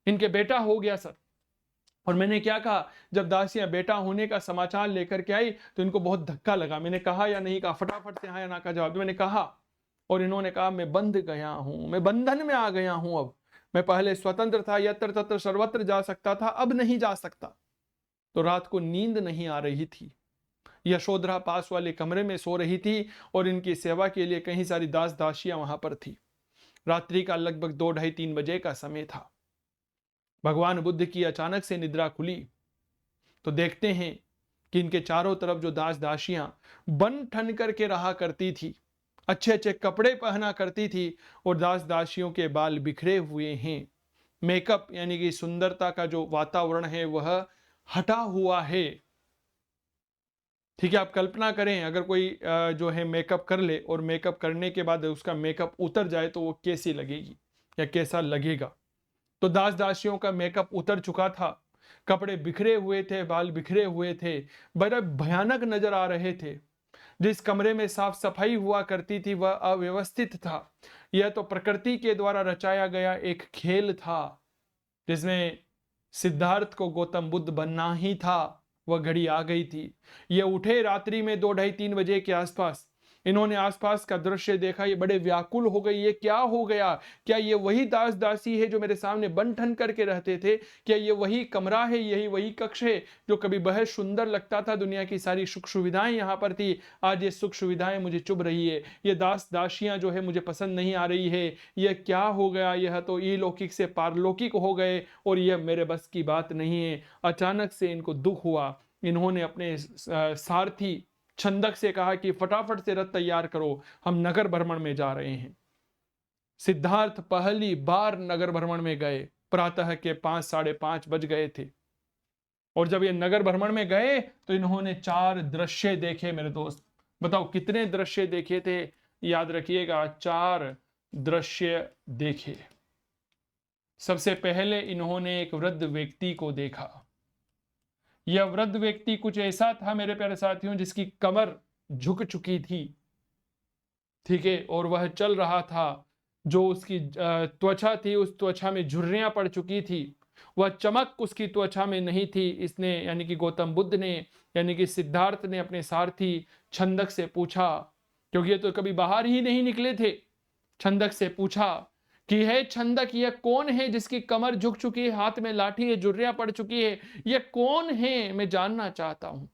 S1: इनके बेटा हो गया सर। और मैंने क्या कहा, जब दासियां बेटा होने का समाचार लेकर के आई तो इनको बहुत धक्का लगा। मैंने कहा या नहीं कहा, फटाफट से हाँ या ना का जवाब। मैंने कहा और इन्होंने कहा मैं बंध गया हूं, मैं बंधन में आ गया हूं। अब मैं पहले स्वतंत्र था, यत्र तत्र सर्वत्र जा सकता था, अब नहीं जा सकता। तो रात को नींद नहीं आ रही थी। यशोधरा पास वाले कमरे में सो रही थी और इनकी सेवा के लिए कई सारी दास दासियां वहां पर थी। रात्रि का लगभग 2 ढाई 3 बजे का समय था। भगवान बुद्ध की अचानक से निद्रा खुली तो देखते हैं कि इनके चारों तरफ जो दास दासियां बन ठन करके रहा करती थी, अच्छे अच्छे कपड़े पहना करती थी, और दास दासियों के बाल बिखरे हुए हैं। मेकअप यानी कि सुंदरता का जो वातावरण है वह हटा हुआ है। ठीक है, आप कल्पना करें अगर कोई जो है मेकअप कर ले और मेकअप करने के बाद उसका मेकअप उतर जाए तो वो कैसी लगेगी या कैसा लगेगा। तो दास दासियों का मेकअप उतर चुका था, कपड़े बिखरे हुए थे, बाल बिखरे हुए थे, बड़े भयानक नजर आ रहे थे। जिस कमरे में साफ सफाई हुआ करती थी वह अव्यवस्थित था। यह तो प्रकृति के द्वारा रचाया गया एक खेल था जिसमें सिद्धार्थ को गौतम बुद्ध बनना ही था। वह घड़ी आ गई थी। ये उठे रात्रि में 2 ढाई 3 बजे के आसपास। इन्होंने आसपास का दृश्य देखा, ये बड़े व्याकुल हो गई। ये क्या हो गया? क्या ये वही दास दासी है जो मेरे सामने बन ठन करके रहते थे? क्या ये वही कमरा है, यही वही कक्ष है जो कभी बहुत सुंदर लगता था? दुनिया की सारी सुख सुविधाएं यहाँ पर थी, आज ये सुख सुविधाएं मुझे चुभ रही है। ये दास दासियां जो है मुझे पसंद नहीं आ रही है। यह क्या हो गया? यह तो अलौकिक से पारलौकिक हो गए और यह मेरे बस की बात नहीं है। अचानक से इनको दुख हुआ। इन्होंने अपने सारथी छंदक से कहा कि फटाफट से रथ तैयार करो, हम नगर भ्रमण में जा रहे हैं। सिद्धार्थ पहली बार नगर भ्रमण में गए। प्रातः के 5 साढ़े 5 बज गए थे और जब ये नगर भ्रमण में गए तो इन्होंने 4 दृश्य देखे। मेरे दोस्त बताओ कितने दृश्य देखे थे? याद रखिएगा, 4 दृश्य देखे। सबसे पहले इन्होंने एक वृद्ध व्यक्ति को देखा। यह वृद्ध व्यक्ति कुछ ऐसा था मेरे प्यारे साथियों जिसकी कमर झुक चुकी थी, ठीक है, और वह चल रहा था। जो उसकी त्वचा थी उस त्वचा में झुर्रियां पड़ चुकी थी। वह चमक उसकी त्वचा में नहीं थी। इसने यानी कि गौतम बुद्ध ने यानी कि सिद्धार्थ ने अपने सारथी छंदक से पूछा, क्योंकि ये तो कभी बाहर ही नहीं निकले थे। छंदक से पूछा कि है छंदक, यह कौन है जिसकी कमर झुक चुकी है, हाथ में लाठी है, जुर्रियां पड़ चुकी है? यह कौन है, मैं जानना चाहता हूं।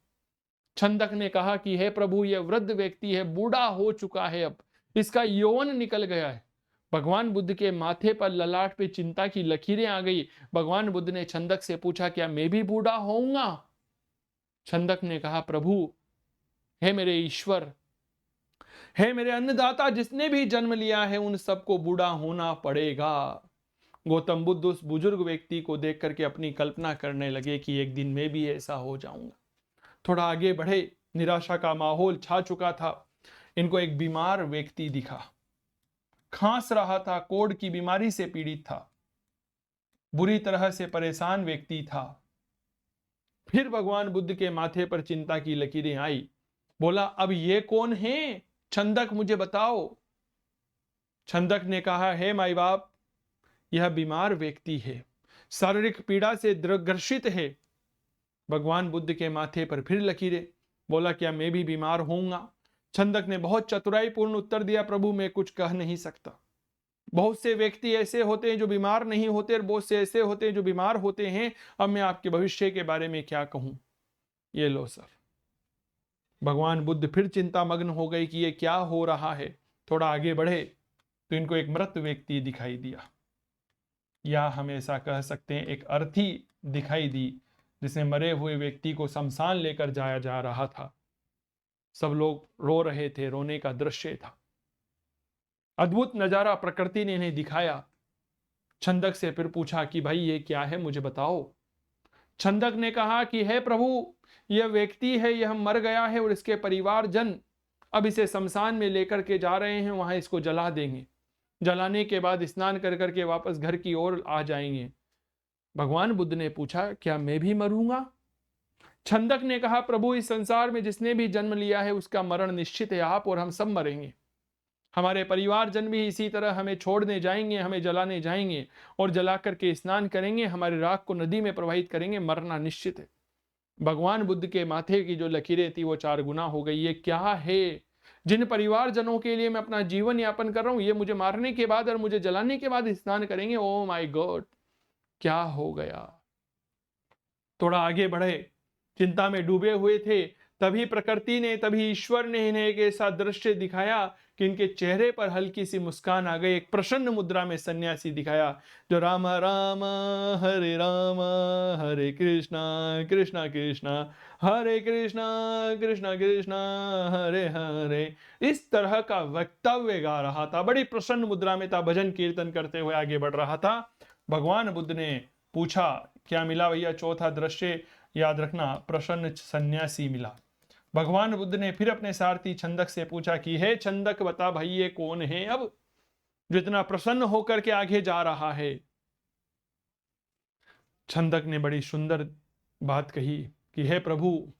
S1: छंदक ने कहा कि हे प्रभु, यह वृद्ध व्यक्ति है, बूढ़ा हो चुका है, अब इसका यौवन निकल गया है। भगवान बुद्ध के माथे पर ललाट पे चिंता की लकीरें आ गई। भगवान बुद्ध ने छंदक से पूछा, क्या मैं भी बूढ़ा होऊंगा? छंदक ने कहा, प्रभु, हे मेरे ईश्वर, हे मेरे अन्नदाता, जिसने भी जन्म लिया है उन सबको बूढ़ा होना पड़ेगा। गौतम बुद्ध उस बुजुर्ग व्यक्ति को देख करके अपनी कल्पना करने लगे कि एक दिन मैं भी ऐसा हो जाऊंगा। थोड़ा आगे बढ़े, निराशा का माहौल छा चुका था। इनको एक बीमार व्यक्ति दिखा, खांस रहा था, कोढ़ की बीमारी से पीड़ित था, बुरी तरह से परेशान व्यक्ति था। फिर भगवान बुद्ध के माथे पर चिंता की लकीरें आई। बोला, अब ये कौन है? छंदक, मुझे बताओ। छंदक ने कहा, हे माई बाप, यह बीमार व्यक्ति है, शारीरिक पीड़ा से ग्रसित है। भगवान बुद्ध के माथे पर फिर लकीरें। बोला, क्या मैं भी बीमार होऊंगा? छंदक ने बहुत चतुराईपूर्ण उत्तर दिया, प्रभु मैं कुछ कह नहीं सकता। बहुत से व्यक्ति ऐसे होते हैं जो बीमार नहीं होते और बहुत से ऐसे होते हैं जो बीमार होते हैं। अब मैं आपके भविष्य के बारे में क्या कहूं? ये लो सर। भगवान बुद्ध फिर चिंता मग्न हो गए कि ये क्या हो रहा है। थोड़ा आगे बढ़े तो इनको एक मृत व्यक्ति दिखाई दिया, या हम ऐसा कह सकते हैं एक अर्थी दिखाई दी, जिसने मरे हुए व्यक्ति को शमशान लेकर जाया जा रहा था। सब लोग रो रहे थे, रोने का दृश्य था। अद्भुत नजारा प्रकृति ने इन्हें दिखाया। छंदक से फिर पूछा कि भाई ये क्या है, मुझे बताओ। छंदक ने कहा कि हे प्रभु, यह व्यक्ति है, यह मर गया है और इसके परिवारजन अब इसे शमशान में लेकर के जा रहे हैं, वहां इसको जला देंगे। जलाने के बाद स्नान कर करके वापस घर की ओर आ जाएंगे। भगवान बुद्ध ने पूछा, क्या मैं भी मरूंगा? छंदक ने कहा, प्रभु इस संसार में जिसने भी जन्म लिया है उसका मरण निश्चित है, आप और हम सब मरेंगे। हमारे परिवारजन भी इसी तरह हमें छोड़ने जाएंगे, हमें जलाने जाएंगे और जला करके स्नान करेंगे, हमारे राख को नदी में प्रवाहित करेंगे, मरना निश्चित है। भगवान बुद्ध के माथे की जो लकीरें थी वो 4 गुना हो गई। ये क्या है? जिन परिवारजनों के लिए मैं अपना जीवन यापन कर रहा हूं, ये मुझे मारने के बाद और मुझे जलाने के बाद स्नान करेंगे। ओ माय गॉड, क्या हो गया? थोड़ा आगे बढ़े, चिंता में डूबे हुए थे, तभी प्रकृति ने, तभी ईश्वर ने इन्हें एक ऐसा दृश्य दिखाया कि इनके चेहरे पर हल्की सी मुस्कान आ गई। एक प्रसन्न मुद्रा में सन्यासी दिखाया, जो राम राम हरे कृष्णा कृष्णा कृष्णा हरे कृष्णा कृष्णा कृष्णा हरे हरे, इस तरह का वक्तव्य गा रहा था। बड़ी प्रसन्न मुद्रा में था, भजन कीर्तन करते हुए आगे बढ़ रहा था। भगवान बुद्ध ने पूछा, क्या मिला भैया? चौथा दृश्य याद रखना, प्रसन्न सन्यासी मिला। भगवान बुद्ध ने फिर अपने सारथी छंदक से पूछा कि हे छंदक, बता भाई ये कौन है अब जो इतना प्रसन्न होकर के आगे जा रहा है? छंदक ने बड़ी सुंदर बात कही कि हे प्रभु,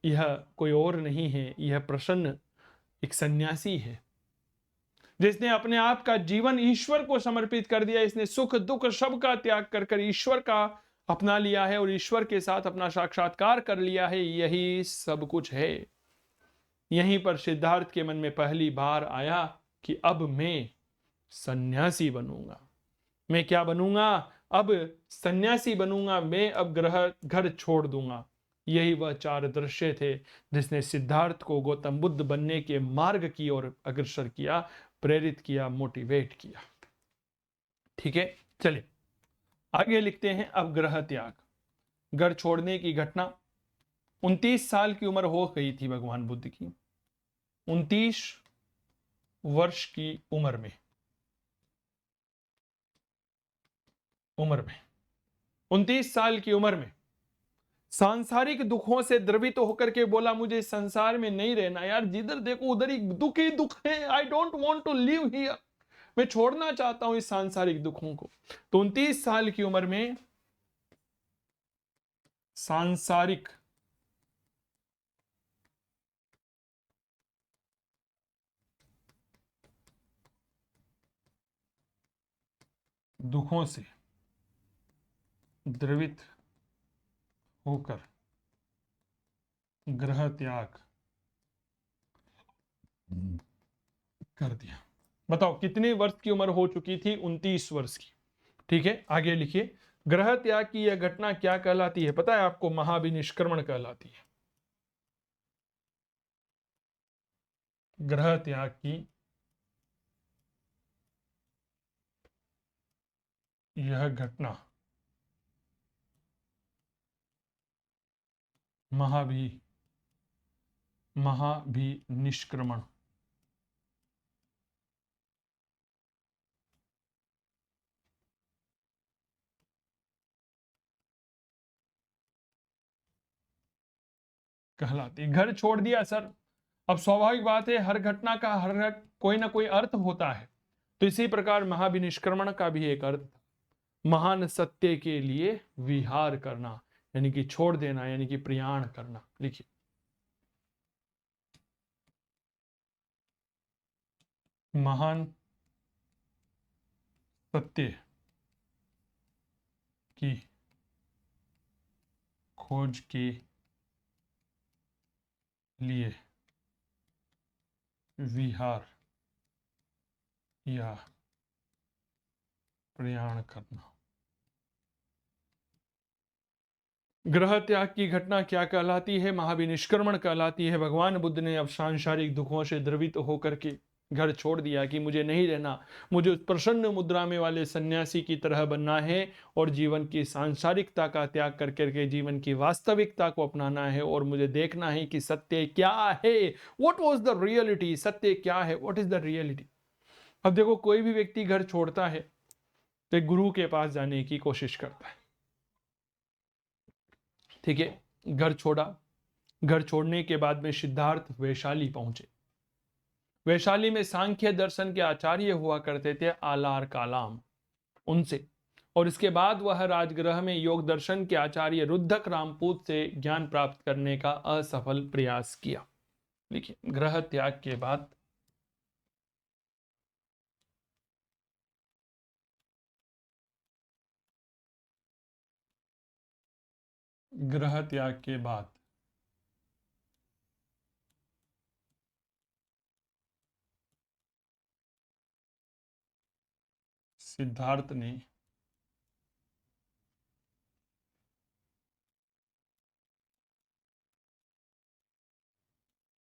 S1: यह कोई और नहीं है, यह प्रसन्न एक सन्यासी है, जिसने अपने आप का जीवन ईश्वर को समर्पित कर दिया। इसने सुख दुख सबका त्याग कर कर ईश्वर का अपना लिया है और ईश्वर के साथ अपना साक्षात्कार कर लिया है। यही सब कुछ है। यहीं पर सिद्धार्थ के मन में पहली बार आया कि अब मैं सन्यासी बनूंगा। मैं क्या बनूंगा? अब सन्यासी बनूंगा मैं, अब ग्रह घर छोड़ दूंगा। यही वह 4 दृश्य थे जिसने सिद्धार्थ को गौतम बुद्ध बनने के मार्ग की ओर अग्रसर किया, प्रेरित किया, मोटिवेट किया। ठीक है, चलिए आगे लिखते हैं। अब ग्रह त्याग, घर छोड़ने की घटना। 29 साल की उम्र हो गई थी भगवान बुद्ध की। 29 वर्ष की उम्र में 29 साल की उम्र में सांसारिक दुखों से द्रवित होकर के बोला, मुझे संसार में नहीं रहना यार, जिधर देखो उधर ही दुख है। I don't want to live here. मैं छोड़ना चाहता हूं इस सांसारिक दुखों को। तो 29 साल की उम्र में सांसारिक दुखों से द्रवित होकर ग्रह त्याग कर दिया। बताओ कितने वर्ष की उम्र हो चुकी थी? 29 वर्ष की। ठीक है, आगे लिखिए। ग्रह त्याग की यह घटना क्या कहलाती है पता है आपको? महाविनिष्क्रमण कहलाती है। ग्रह त्याग की यह घटना महाविनिष्क्रमण कहलाती है। घर छोड़ दिया सर। अब स्वाभाविक बात है, हर घटना का हर कोई ना कोई अर्थ होता है। तो इसी प्रकार महाविनिष्क्रमण का भी एक अर्थ, महान सत्य के लिए विहार करना, यानी कि छोड़ देना, यानी कि प्रयाण करना। लिखिए, महान सत्य की खोज के लिए विहार या प्रयाण करना। ग्रह त्याग की घटना क्या कहलाती है? महाविनिष्क्रमण कहलाती है। भगवान बुद्ध ने अब सांसारिक दुखों से द्रवित होकर के घर छोड़ दिया कि मुझे नहीं रहना, मुझे उस प्रसन्न मुद्रा में वाले सन्यासी की तरह बनना है और जीवन की सांसारिकता का त्याग कर करके जीवन की वास्तविकता को अपनाना है और मुझे देखना है कि सत्य क्या है। What was the reality? सत्य क्या है? What is the reality? अब देखो, कोई भी व्यक्ति घर छोड़ता है तो एक गुरु के पास जाने की कोशिश करता है। ठीक है, घर छोड़ा। घर छोड़ने के बाद में सिद्धार्थ वैशाली पहुंचे। वैशाली में सांख्य दर्शन के आचार्य हुआ करते थे आलार कालाम, उनसे। और इसके बाद वह राजगृह में योग दर्शन के आचार्य रुद्धक रामपूत से ज्ञान प्राप्त करने का असफल प्रयास किया। देखिए, ग्रह त्याग के बाद ग्रह त्याग के बाद सिद्धार्थ ने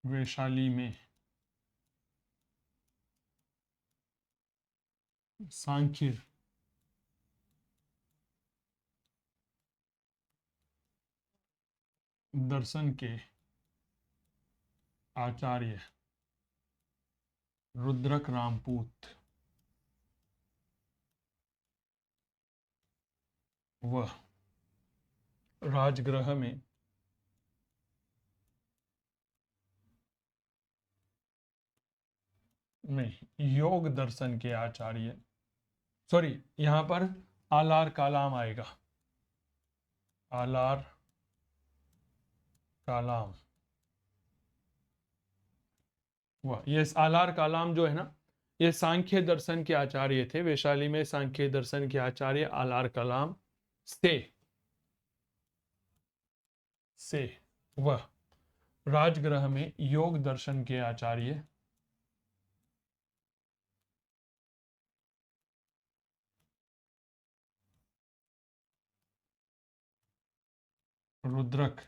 S1: वैशाली में सांख्य दर्शन के आचार्य रुद्रक रामपूत व राजगृह में योग दर्शन के आचार्य, सॉरी यहां पर आलार कालाम आएगा, आलार कालाम। वह ये आलार कालाम जो है ना, ये सांख्य दर्शन के आचार्य थे। वैशाली में सांख्य दर्शन के आचार्य आलार कलाम से वह राजगृह में योग दर्शन के आचार्य रुद्रक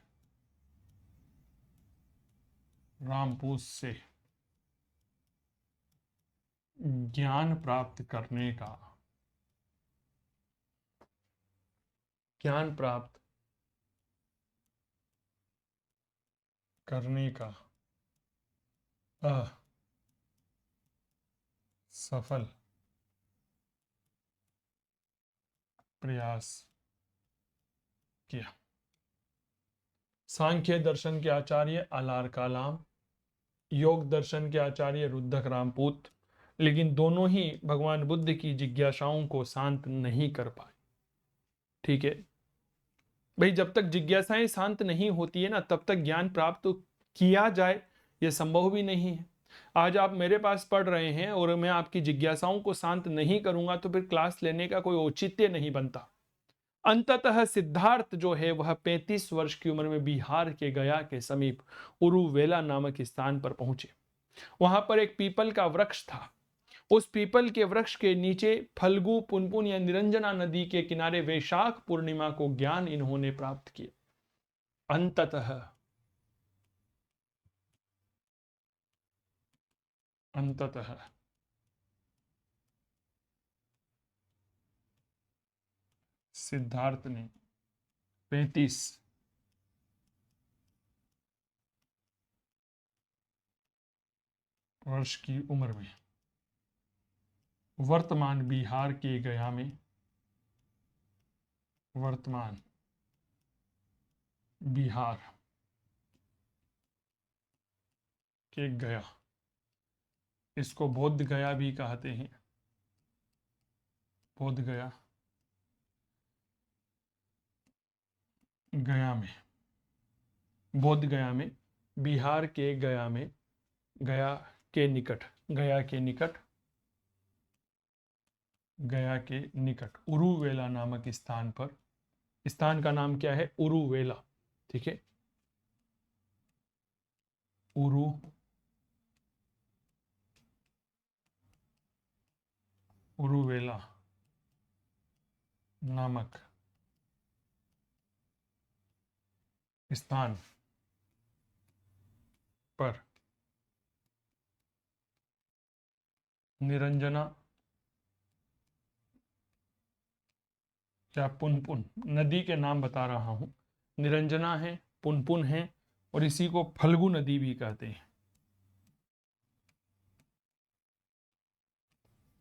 S1: रामपूत से ज्ञान प्राप्त करने का ज्ञान प्राप्त करने का असफल प्रयास किया। सांख्य दर्शन के आचार्य आलार कालाम, योग दर्शन के आचार्य रुद्धक रामपूत, लेकिन दोनों ही भगवान बुद्ध की जिज्ञासाओं को शांत नहीं कर पाए। ठीक है भाई, जब तक जिज्ञासाएं शांत नहीं होती है ना, तब तक ज्ञान प्राप्त किया जाए यह संभव भी नहीं है। आज आप मेरे पास पढ़ रहे हैं और मैं आपकी जिज्ञासाओं को शांत नहीं करूंगा तो फिर क्लास लेने का कोई औचित्य नहीं बनता। अंततः सिद्धार्थ जो है वह 35 वर्ष की उम्र में बिहार के गया के समीप उरुवेला नामक स्थान पर पहुंचे। वहां पर एक पीपल का वृक्ष था। उस पीपल के वृक्ष के नीचे फल्गु पुनपुन या निरंजना नदी के किनारे वैशाख पूर्णिमा को ज्ञान इन्होंने प्राप्त किया। अंततः सिद्धार्थ ने 35 वर्ष की उम्र में वर्तमान बिहार के गया में, वर्तमान बिहार के गया, इसको बोध गया भी कहते हैं, बोध गया, गया में, बोध गया में, बिहार के गया में, गया के निकट, गया के निकट, गया के निकट उरुवेला नामक स्थान पर, स्थान का नाम क्या है? उरुवेला। ठीक है, उरु उरुवेला नामक स्थान पर निरंजना या पुनपुन, नदी के नाम बता रहा हूं, निरंजना है, पुनपुन है, और इसी को फल्गु नदी भी कहते हैं।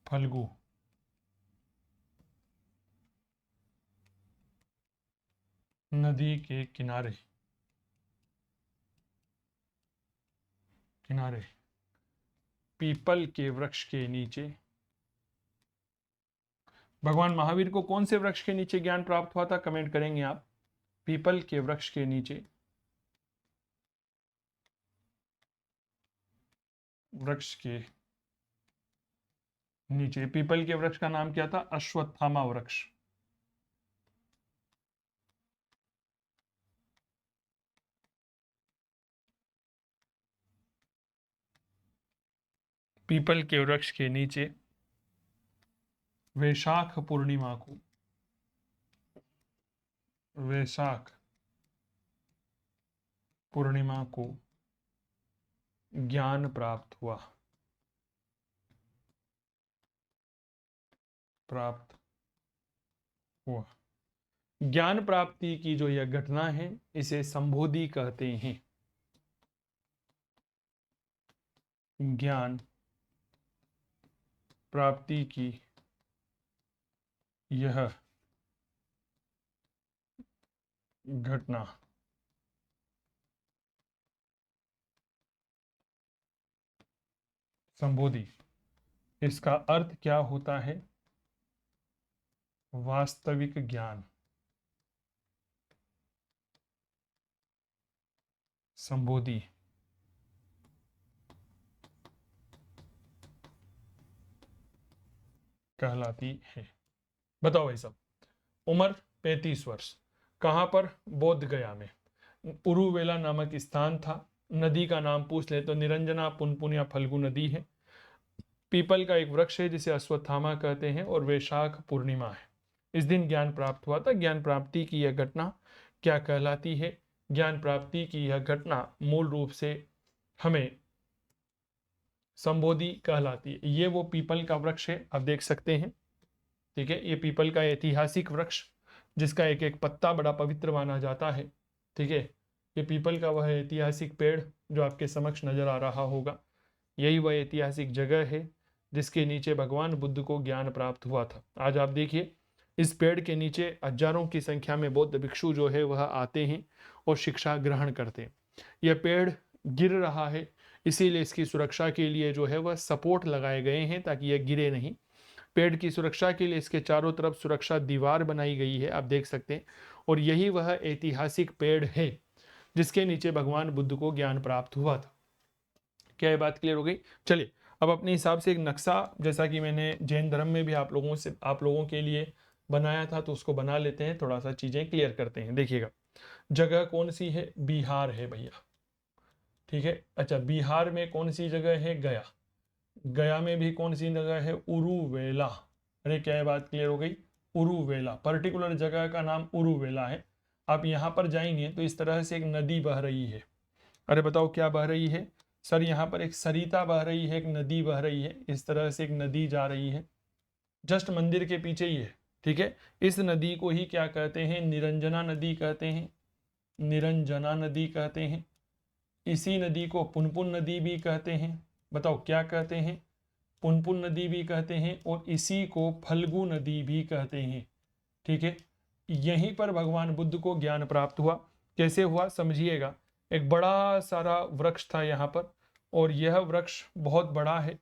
S1: फल्गु नदी के किनारे किनारे पीपल के वृक्ष के नीचे, भगवान महावीर को कौन से वृक्ष के नीचे ज्ञान प्राप्त हुआ था, कमेंट करेंगे आप। पीपल के वृक्ष के नीचे, वृक्ष के नीचे, पीपल के वृक्ष का नाम क्या था, अश्वत्थामा वृक्ष। पीपल के वृक्ष के नीचे वैशाख पूर्णिमा को, वैशाख पूर्णिमा को ज्ञान प्राप्त हुआ, प्राप्त हुआ। ज्ञान प्राप्ति की जो यह घटना है इसे संबोधि कहते हैं। ज्ञान प्राप्ति की यह घटना संबोधि, इसका अर्थ क्या होता है, वास्तविक ज्ञान। संबोधि कहलाती है। बताओ भाई साहब, उम्र 35 वर्ष, कहां पर, बोध गया में, उरुवेला नामक स्थान था, नदी का नाम पूछ ले तो निरंजना, पुनपुन या फल्गु नदी है, पीपल का एक वृक्ष है जिसे अश्वत्थामा कहते हैं, और वैशाख पूर्णिमा है। इस दिन ज्ञान प्राप्त हुआ था। ज्ञान प्राप्ति की यह घटना क्या कहलाती है, ज्ञान प्राप्ति की यह घटना मूल रूप से हमें संबोधि कहलाती है। ये वो पीपल का वृक्ष है, आप देख सकते हैं, ठीक है, ये पीपल का ऐतिहासिक वृक्ष जिसका एक एक पत्ता बड़ा पवित्र माना जाता है, ठीक है, ये पीपल का वह ऐतिहासिक पेड़ जो आपके समक्ष नजर आ रहा होगा, यही वह ऐतिहासिक जगह है जिसके नीचे भगवान बुद्ध को ज्ञान प्राप्त हुआ था। आज आप देखिए, इस पेड़ के नीचे हजारों की संख्या में बौद्ध भिक्षु जो है वह आते हैं और शिक्षा ग्रहण करते हैं। यह पेड़ गिर रहा है, इसीलिए इसकी सुरक्षा के लिए जो है वह सपोर्ट लगाए गए हैं ताकि यह गिरे नहीं। पेड़ की सुरक्षा के लिए इसके चारों तरफ सुरक्षा दीवार बनाई गई है, आप देख सकते हैं, और यही वह ऐतिहासिक पेड़ है जिसके नीचे भगवान बुद्ध को ज्ञान प्राप्त हुआ था। क्या ये बात क्लियर हो गई? चलिए अब अपने हिसाब से एक नक्शा, जैसा कि मैंने जैन धर्म में भी आप लोगों के लिए बनाया था, तो उसको बना लेते हैं, थोड़ा सा चीजें क्लियर करते हैं। देखिएगा, जगह कौन सी है, बिहार है भैया, ठीक है। अच्छा, बिहार में कौन सी जगह है, गया। गया में भी कौन सी जगह है, उरुवेला। अरे क्या ये बात क्लियर हो गई, उरुवेला, पर्टिकुलर जगह का नाम उरुवेला है। आप यहाँ पर जाएंगे तो इस तरह से एक नदी बह रही है। अरे बताओ क्या बह रही है सर, यहाँ पर एक सरिता बह रही है, एक नदी बह रही है, इस तरह से एक नदी जा रही है, जस्ट मंदिर के पीछे ही है, ठीक है। इस नदी को ही क्या कहते हैं, निरंजना नदी कहते हैं, निरंजना नदी कहते हैं। इसी नदी को पुनपुन नदी भी कहते हैं। बताओ क्या कहते हैं, पुनपुन नदी भी कहते हैं, और इसी को फल्गु नदी भी कहते हैं, ठीक है। यहीं पर भगवान बुद्ध को ज्ञान प्राप्त हुआ। कैसे हुआ समझिएगा, एक बड़ा सारा वृक्ष था यहाँ पर, और यह वृक्ष बहुत बड़ा है,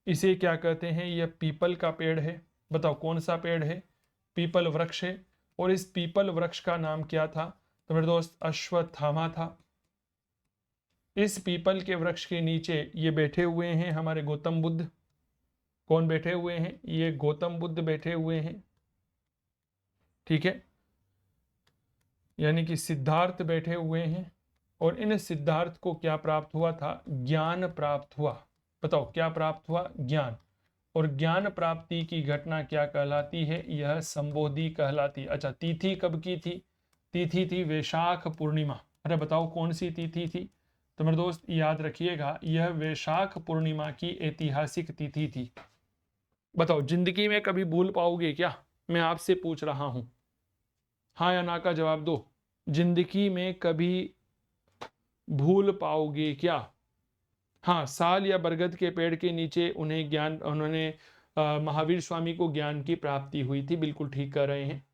S1: इसे क्या कहते हैं, यह पीपल का पेड़ है। बताओ कौन सा पेड़ है, पीपल वृक्ष है, और इस पीपल वृक्ष का नाम क्या था, तो मेरे दोस्त अश्वत्थामा था। इस पीपल के वृक्ष के नीचे ये बैठे हुए हैं हमारे गौतम बुद्ध। कौन बैठे हुए हैं, ये गौतम बुद्ध बैठे हुए हैं, ठीक है। यानी कि सिद्धार्थ बैठे हुए हैं और इन सिद्धार्थ को क्या प्राप्त हुआ था? ज्ञान प्राप्त हुआ। बताओ क्या प्राप्त हुआ? ज्ञान। और ज्ञान प्राप्ति की घटना क्या कहलाती है? यह संबोधि कहलाती। अच्छा, तिथि कब की थी? तिथि थी वैशाख पूर्णिमा। अरे बताओ कौन सी तिथि थी? तो मेरे दोस्त याद रखिएगा, यह वैशाख पूर्णिमा की ऐतिहासिक तिथि थी। बताओ जिंदगी में कभी भूल पाओगे क्या? मैं आपसे पूछ रहा हूं, हाँ या ना का जवाब दो। जिंदगी में कभी भूल पाओगे क्या? हाँ, साल या बरगद के पेड़ के नीचे उन्होंने महावीर स्वामी को ज्ञान की प्राप्ति हुई थी। बिल्कुल ठीक कर रहे हैं।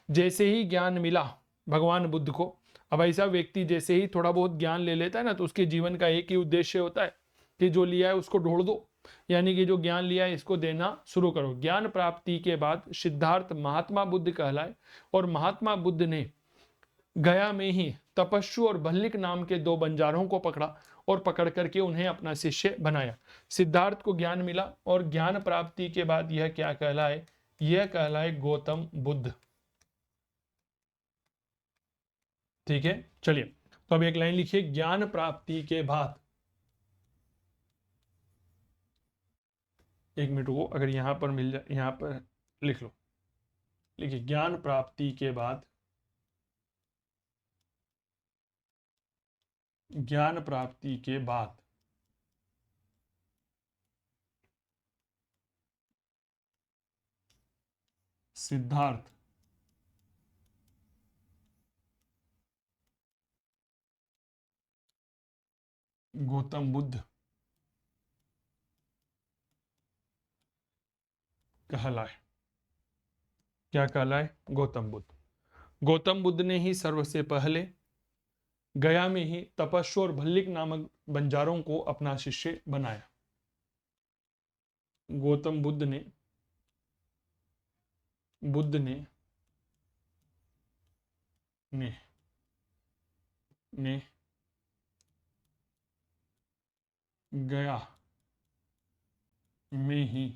S1: जैसे ही ज्ञान मिला भगवान बुद्ध को, अब ऐसा व्यक्ति जैसे ही थोड़ा बहुत ज्ञान ले लेता है ना, तो उसके जीवन का एक ही उद्देश्य होता है कि जो लिया है उसको ढोड़ दो, यानी कि जो ज्ञान लिया है इसको देना शुरू करो। ज्ञान प्राप्ति के बाद सिद्धार्थ महात्मा बुद्ध कहलाए और महात्मा बुद्ध ने गया में ही तपस्सु और भल्लिक नाम के दो बंजारों को पकड़ा और पकड़ करके उन्हें अपना शिष्य बनाया। सिद्धार्थ को ज्ञान मिला और ज्ञान प्राप्ति के बाद यह क्या कहलाए? यह कहलाए गौतम बुद्ध। ठीक है, चलिए तो अब एक लाइन लिखिए, ज्ञान प्राप्ति के बाद। एक मिनट को अगर यहां पर मिल जाए, यहां पर लिख लो, लिखिए ज्ञान प्राप्ति के बाद, ज्ञान प्राप्ति के बाद सिद्धार्थ गौतम बुद्ध कहलाए। क्या कहलाए? गौतम बुद्ध। गौतम बुद्ध ने ही सबसे पहले गया में ही तपस्सु और भल्लिक नामक बंजारों को अपना शिष्य बनाया। गौतम बुद्ध ने ने गया में ही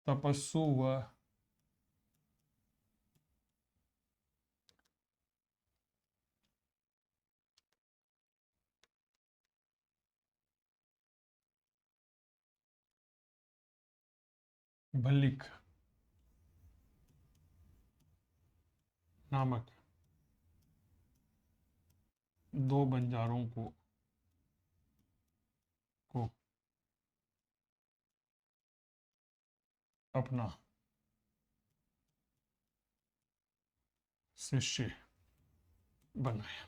S1: तपस्सु व भल्लिक नामक दो बंजारों को अपना शिष्य बनाया।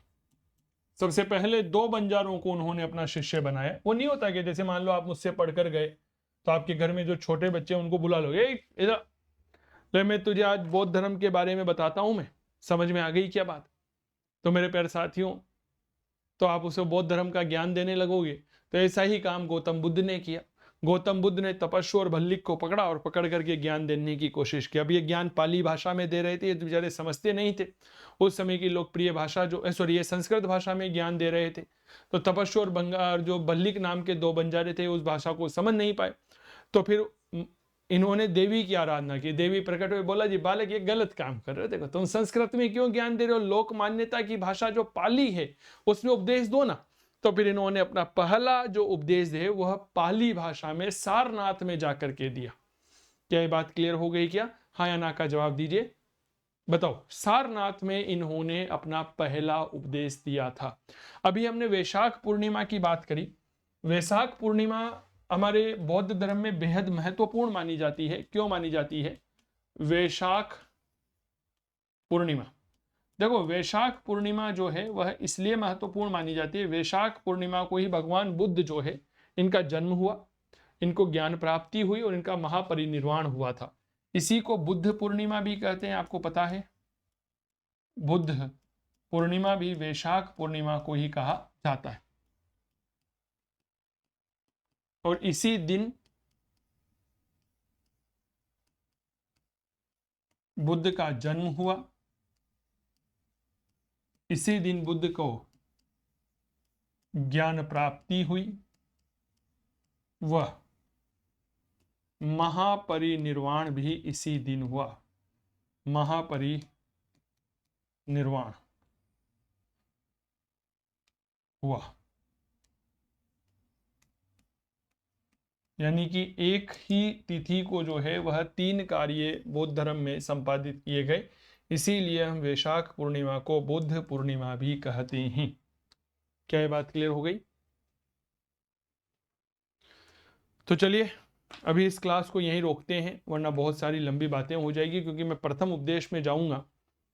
S1: सबसे पहले दो बंजारों को उन्होंने अपना शिष्य बनाया। वो नहीं होता कि जैसे मान लो आप मुझसे पढ़कर गए तो आपके घर में जो छोटे बच्चे उनको बुला लो, इधर ले, मैं तुझे आज बौद्ध धर्म के बारे में बताता हूं, मैं समझ में आ गई क्या बात? तो मेरे प्यारे साथियों, तो आप उसे बौद्ध धर्म का ज्ञान देने लगोगे। तो ऐसा ही काम गौतम बुद्ध ने किया। गौतम बुद्ध ने तपस्सु और भल्लिक को पकड़ा और पकड़ करके ज्ञान देने की कोशिश की। अब ये ज्ञान पाली भाषा में दे रहे थे, ये बेचारे समझते नहीं थे। उस समय की लोकप्रिय भाषा जो सॉरी ये संस्कृत भाषा में ज्ञान दे रहे थे, तो तपस्सु और बंगार जो भल्लिक नाम के दो बंजारे थे उस भाषा को समझ नहीं पाए। तो फिर इन्होंने देवी की आराधना की। देवी प्रकट हुए, बोला जी बालक ये गलत काम कर रहे हो, देखो तुम संस्कृत में क्यों ज्ञान दे रहे हो, लोक मान्यता की भाषा जो पाली है उसमें उपदेश दो ना। तो फिर इन्होंने अपना पहला जो उपदेश है वह पाली भाषा में सारनाथ में जाकर के दिया। क्या ये बात क्लियर हो गई क्या? हाँ या ना का जवाब दीजिए। बताओ, सारनाथ में इन्होंने अपना पहला उपदेश दिया था। अभी हमने वैशाख पूर्णिमा की बात करी। वैशाख पूर्णिमा हमारे बौद्ध धर्म में बेहद महत्वपूर्ण मानी जाती है। क्यों मानी जाती है? वैशाख पूर्णिमा, देखो वैशाख पूर्णिमा जो है वह इसलिए महत्वपूर्ण मानी जाती है, वैशाख पूर्णिमा को ही भगवान बुद्ध जो है इनका जन्म हुआ, इनको ज्ञान प्राप्ति हुई और इनका महापरिनिर्वाण हुआ था। इसी को बुद्ध पूर्णिमा भी कहते हैं, आपको पता है। बुद्ध पूर्णिमा भी वैशाख पूर्णिमा को ही कहा जाता है। और इसी दिन बुद्ध का जन्म हुआ, इसी दिन बुद्ध को ज्ञान प्राप्ति हुई, वह महापरिनिर्वाण भी इसी दिन हुआ। महापरिनिर्वाण हुआ, यानी कि एक ही तिथि को जो है वह 3 कार्य बौद्ध धर्म में संपादित किए गए, इसीलिए हम वैशाख पूर्णिमा को बुद्ध पूर्णिमा भी कहते हैं। क्या ये बात क्लियर हो गई? तो चलिए अभी इस क्लास को यहीं रोकते हैं, वरना बहुत सारी लंबी बातें हो जाएगी, क्योंकि मैं प्रथम उपदेश में जाऊंगा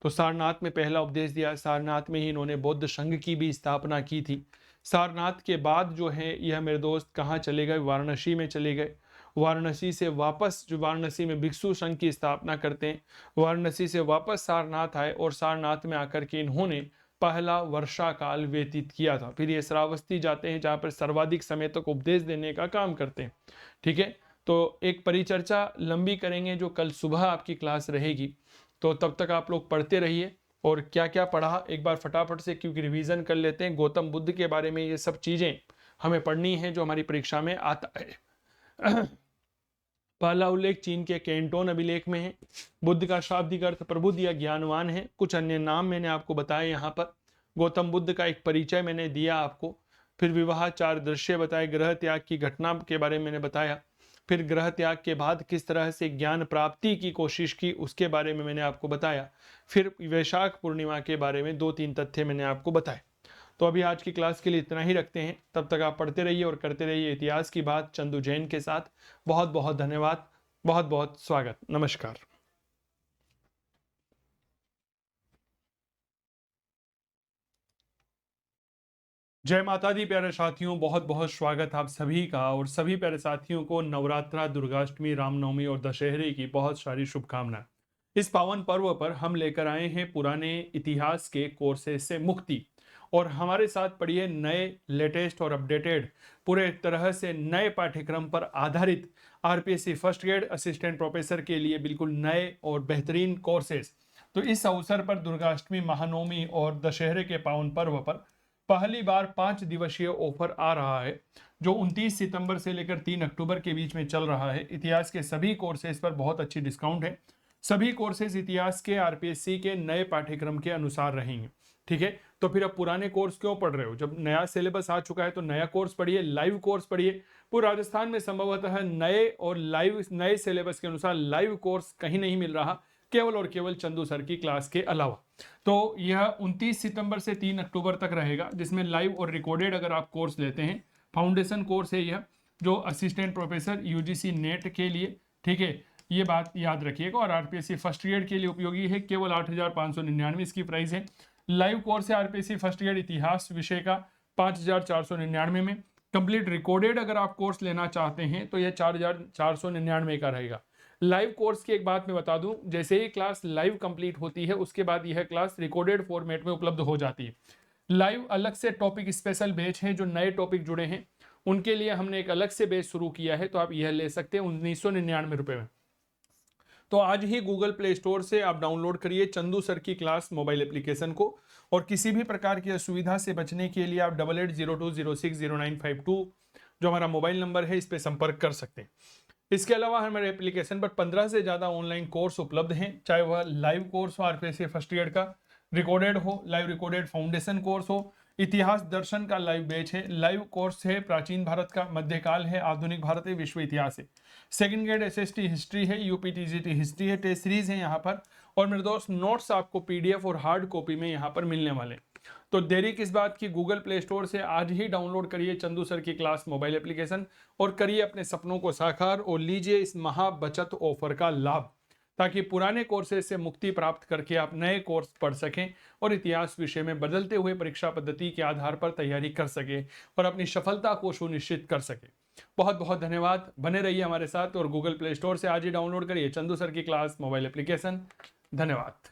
S1: तो सारनाथ में पहला उपदेश दिया, सारनाथ में ही इन्होंने बौद्ध संघ की भी स्थापना की थी। सारनाथ के बाद जो है यह मेरे दोस्त कहाँ चले गए? वाराणसी में चले गए। वाराणसी से वापस, जो वाराणसी में भिक्षु संघ की स्थापना करते हैं, वाराणसी से वापस सारनाथ आए और सारनाथ में आकर के इन्होंने पहला वर्षा काल व्यतीत किया था। फिर ये श्रावस्ती जाते हैं जहाँ पर सर्वाधिक समय तक उपदेश देने का काम करते हैं। ठीक है, तो एक परिचर्चा लंबी करेंगे जो कल सुबह आपकी क्लास रहेगी, तो तब तक आप लोग पढ़ते रहिए। और क्या क्या पढ़ा एक बार फटाफट से, क्योंकि रिवीजन कर लेते हैं। गौतम बुद्ध के बारे में ये सब चीजें हमें पढ़नी है जो हमारी परीक्षा में आता है। पहला उल्लेख चीन के कैंटोन अभिलेख में है। बुद्ध का शाब्दिक अर्थ प्रबुद्ध या ज्ञानवान है। कुछ अन्य नाम मैंने आपको बताए यहाँ पर। गौतम बुद्ध का एक परिचय मैंने दिया आपको। फिर विवाह 4 दृश्य बताए, ग्रह त्याग की घटना के बारे में मैंने बताया। फिर ग्रह त्याग के बाद किस तरह से ज्ञान प्राप्ति की कोशिश की उसके बारे में मैंने आपको बताया। फिर वैशाख पूर्णिमा के बारे में 2-3 तथ्य मैंने आपको बताए। तो अभी आज की क्लास के लिए इतना ही रखते हैं, तब तक आप पढ़ते रहिए और करते रहिए इतिहास की बात चंदू जैन के साथ। बहुत बहुत धन्यवाद, बहुत बहुत स्वागत, नमस्कार। जय माता दी प्यारे साथियों, बहुत बहुत स्वागत आप सभी का, और सभी प्यारे साथियों को नवरात्रा, दुर्गाष्टमी, रामनवमी और दशहरे की बहुत सारी शुभकामनाएं। इस पावन पर्व पर हम लेकर आए हैं पुराने इतिहास के कोर्सेज से मुक्ति, और हमारे साथ पढ़िए नए, लेटेस्ट और अपडेटेड, पूरे तरह से नए पाठ्यक्रम पर आधारित RPSC first grade assistant professor के लिए बिल्कुल नए और बेहतरीन कोर्सेज। तो इस अवसर पर दुर्गाष्टमी, महानवमी और दशहरे के पावन पर्व पर पहली बार 5 दिवसीय ऑफर आ रहा है, जो 29 सितंबर से लेकर 3 अक्टूबर के बीच में चल रहा है। इतिहास के सभी कोर्सेज पर बहुत अच्छी डिस्काउंट है। सभी कोर्सेज इतिहास के आरपीएससी के नए पाठ्यक्रम के अनुसार रहेंगे। ठीक है, तो फिर अब पुराने कोर्स क्यों पढ़ रहे हो? जब नया सिलेबस आ चुका है तो नया कोर्स पढ़िए, लाइव कोर्स पढ़िए। पूरे राजस्थान में संभवतः नए और लाइव, नए सिलेबस के अनुसार लाइव कोर्स कहीं नहीं मिल रहा, केवल और केवल चंदू सर की क्लास के अलावा। तो यह 29 सितंबर से 3 अक्टूबर तक रहेगा, जिसमें लाइव और रिकॉर्डेड अगर आप कोर्स लेते हैं, फाउंडेशन कोर्स है यह, जो असिस्टेंट प्रोफेसर यूजीसी नेट के लिए, ठीक है, ये बात याद रखिएगा। और आरपीएससी फर्स्ट ग्रेड के लिए उपयोगी है, केवल 8,599 इसकी प्राइस है। लाइव कोर्स है आरपीएससी फर्स्ट ग्रेड इतिहास विषय का 5,499 में। कंप्लीट रिकॉर्डेड अगर आप कोर्स लेना चाहते हैं तो यह 4,499 का रहेगा। लाइव कोर्स की एक बात मैं बता दूं, जैसे ही क्लास लाइव कंप्लीट होती है उसके बाद यह क्लास रिकॉर्डेड फॉर्मेट में उपलब्ध हो जाती है। लाइव अलग से टॉपिक स्पेशल बैच है, जो नए टॉपिक जुड़े हैं उनके लिए हमने एक अलग से बैच शुरू किया है, तो आप यह ले सकते हैं 1999 रुपए में। तो आज ही गूगल प्ले स्टोर से आप डाउनलोड करिए चंदू सर की क्लास मोबाइल एप्लीकेशन को, और किसी भी प्रकार की असुविधा से बचने के लिए आप 8802060952 जो हमारा मोबाइल नंबर है इस पर संपर्क कर सकते हैं। इसके अलावा हमारे एप्लीकेशन पर 15 से ज़्यादा ऑनलाइन कोर्स उपलब्ध हैं, चाहे वह लाइव कोर्स हो आरपीएससी फर्स्ट ईयर का, रिकॉर्डेड हो, लाइव रिकॉर्डेड फाउंडेशन कोर्स हो, इतिहास दर्शन का लाइव बैच है, लाइव कोर्स है प्राचीन भारत का, मध्यकाल है, आधुनिक भारत है, विश्व इतिहास है, सेकंड ग्रेड एसएसटी हिस्ट्री है, यूपीटीजीटी हिस्ट्री है, टेस्ट सीरीज है यहाँ पर, और मेरे दोस्त नोट्स आपको पीडीएफ और हार्ड कॉपी में यहाँ पर मिलने वाले। तो देरी किस बात की, गूगल प्ले स्टोर से आज ही डाउनलोड करिए चंदू सर की क्लास मोबाइल एप्लीकेशन और करिए अपने सपनों को साकार और लीजिए इस महा बचत ऑफर का लाभ, ताकि पुराने कोर्सेज से मुक्ति प्राप्त करके आप नए कोर्स पढ़ सकें और इतिहास विषय में बदलते हुए परीक्षा पद्धति के आधार पर तैयारी कर सके और अपनी सफलता को सुनिश्चित कर सके। बहुत बहुत धन्यवाद, बने रहिए हमारे साथ और गूगल प्ले स्टोर से आज ही डाउनलोड करिए चंदू सर की क्लास मोबाइल एप्लीकेशन। धन्यवाद।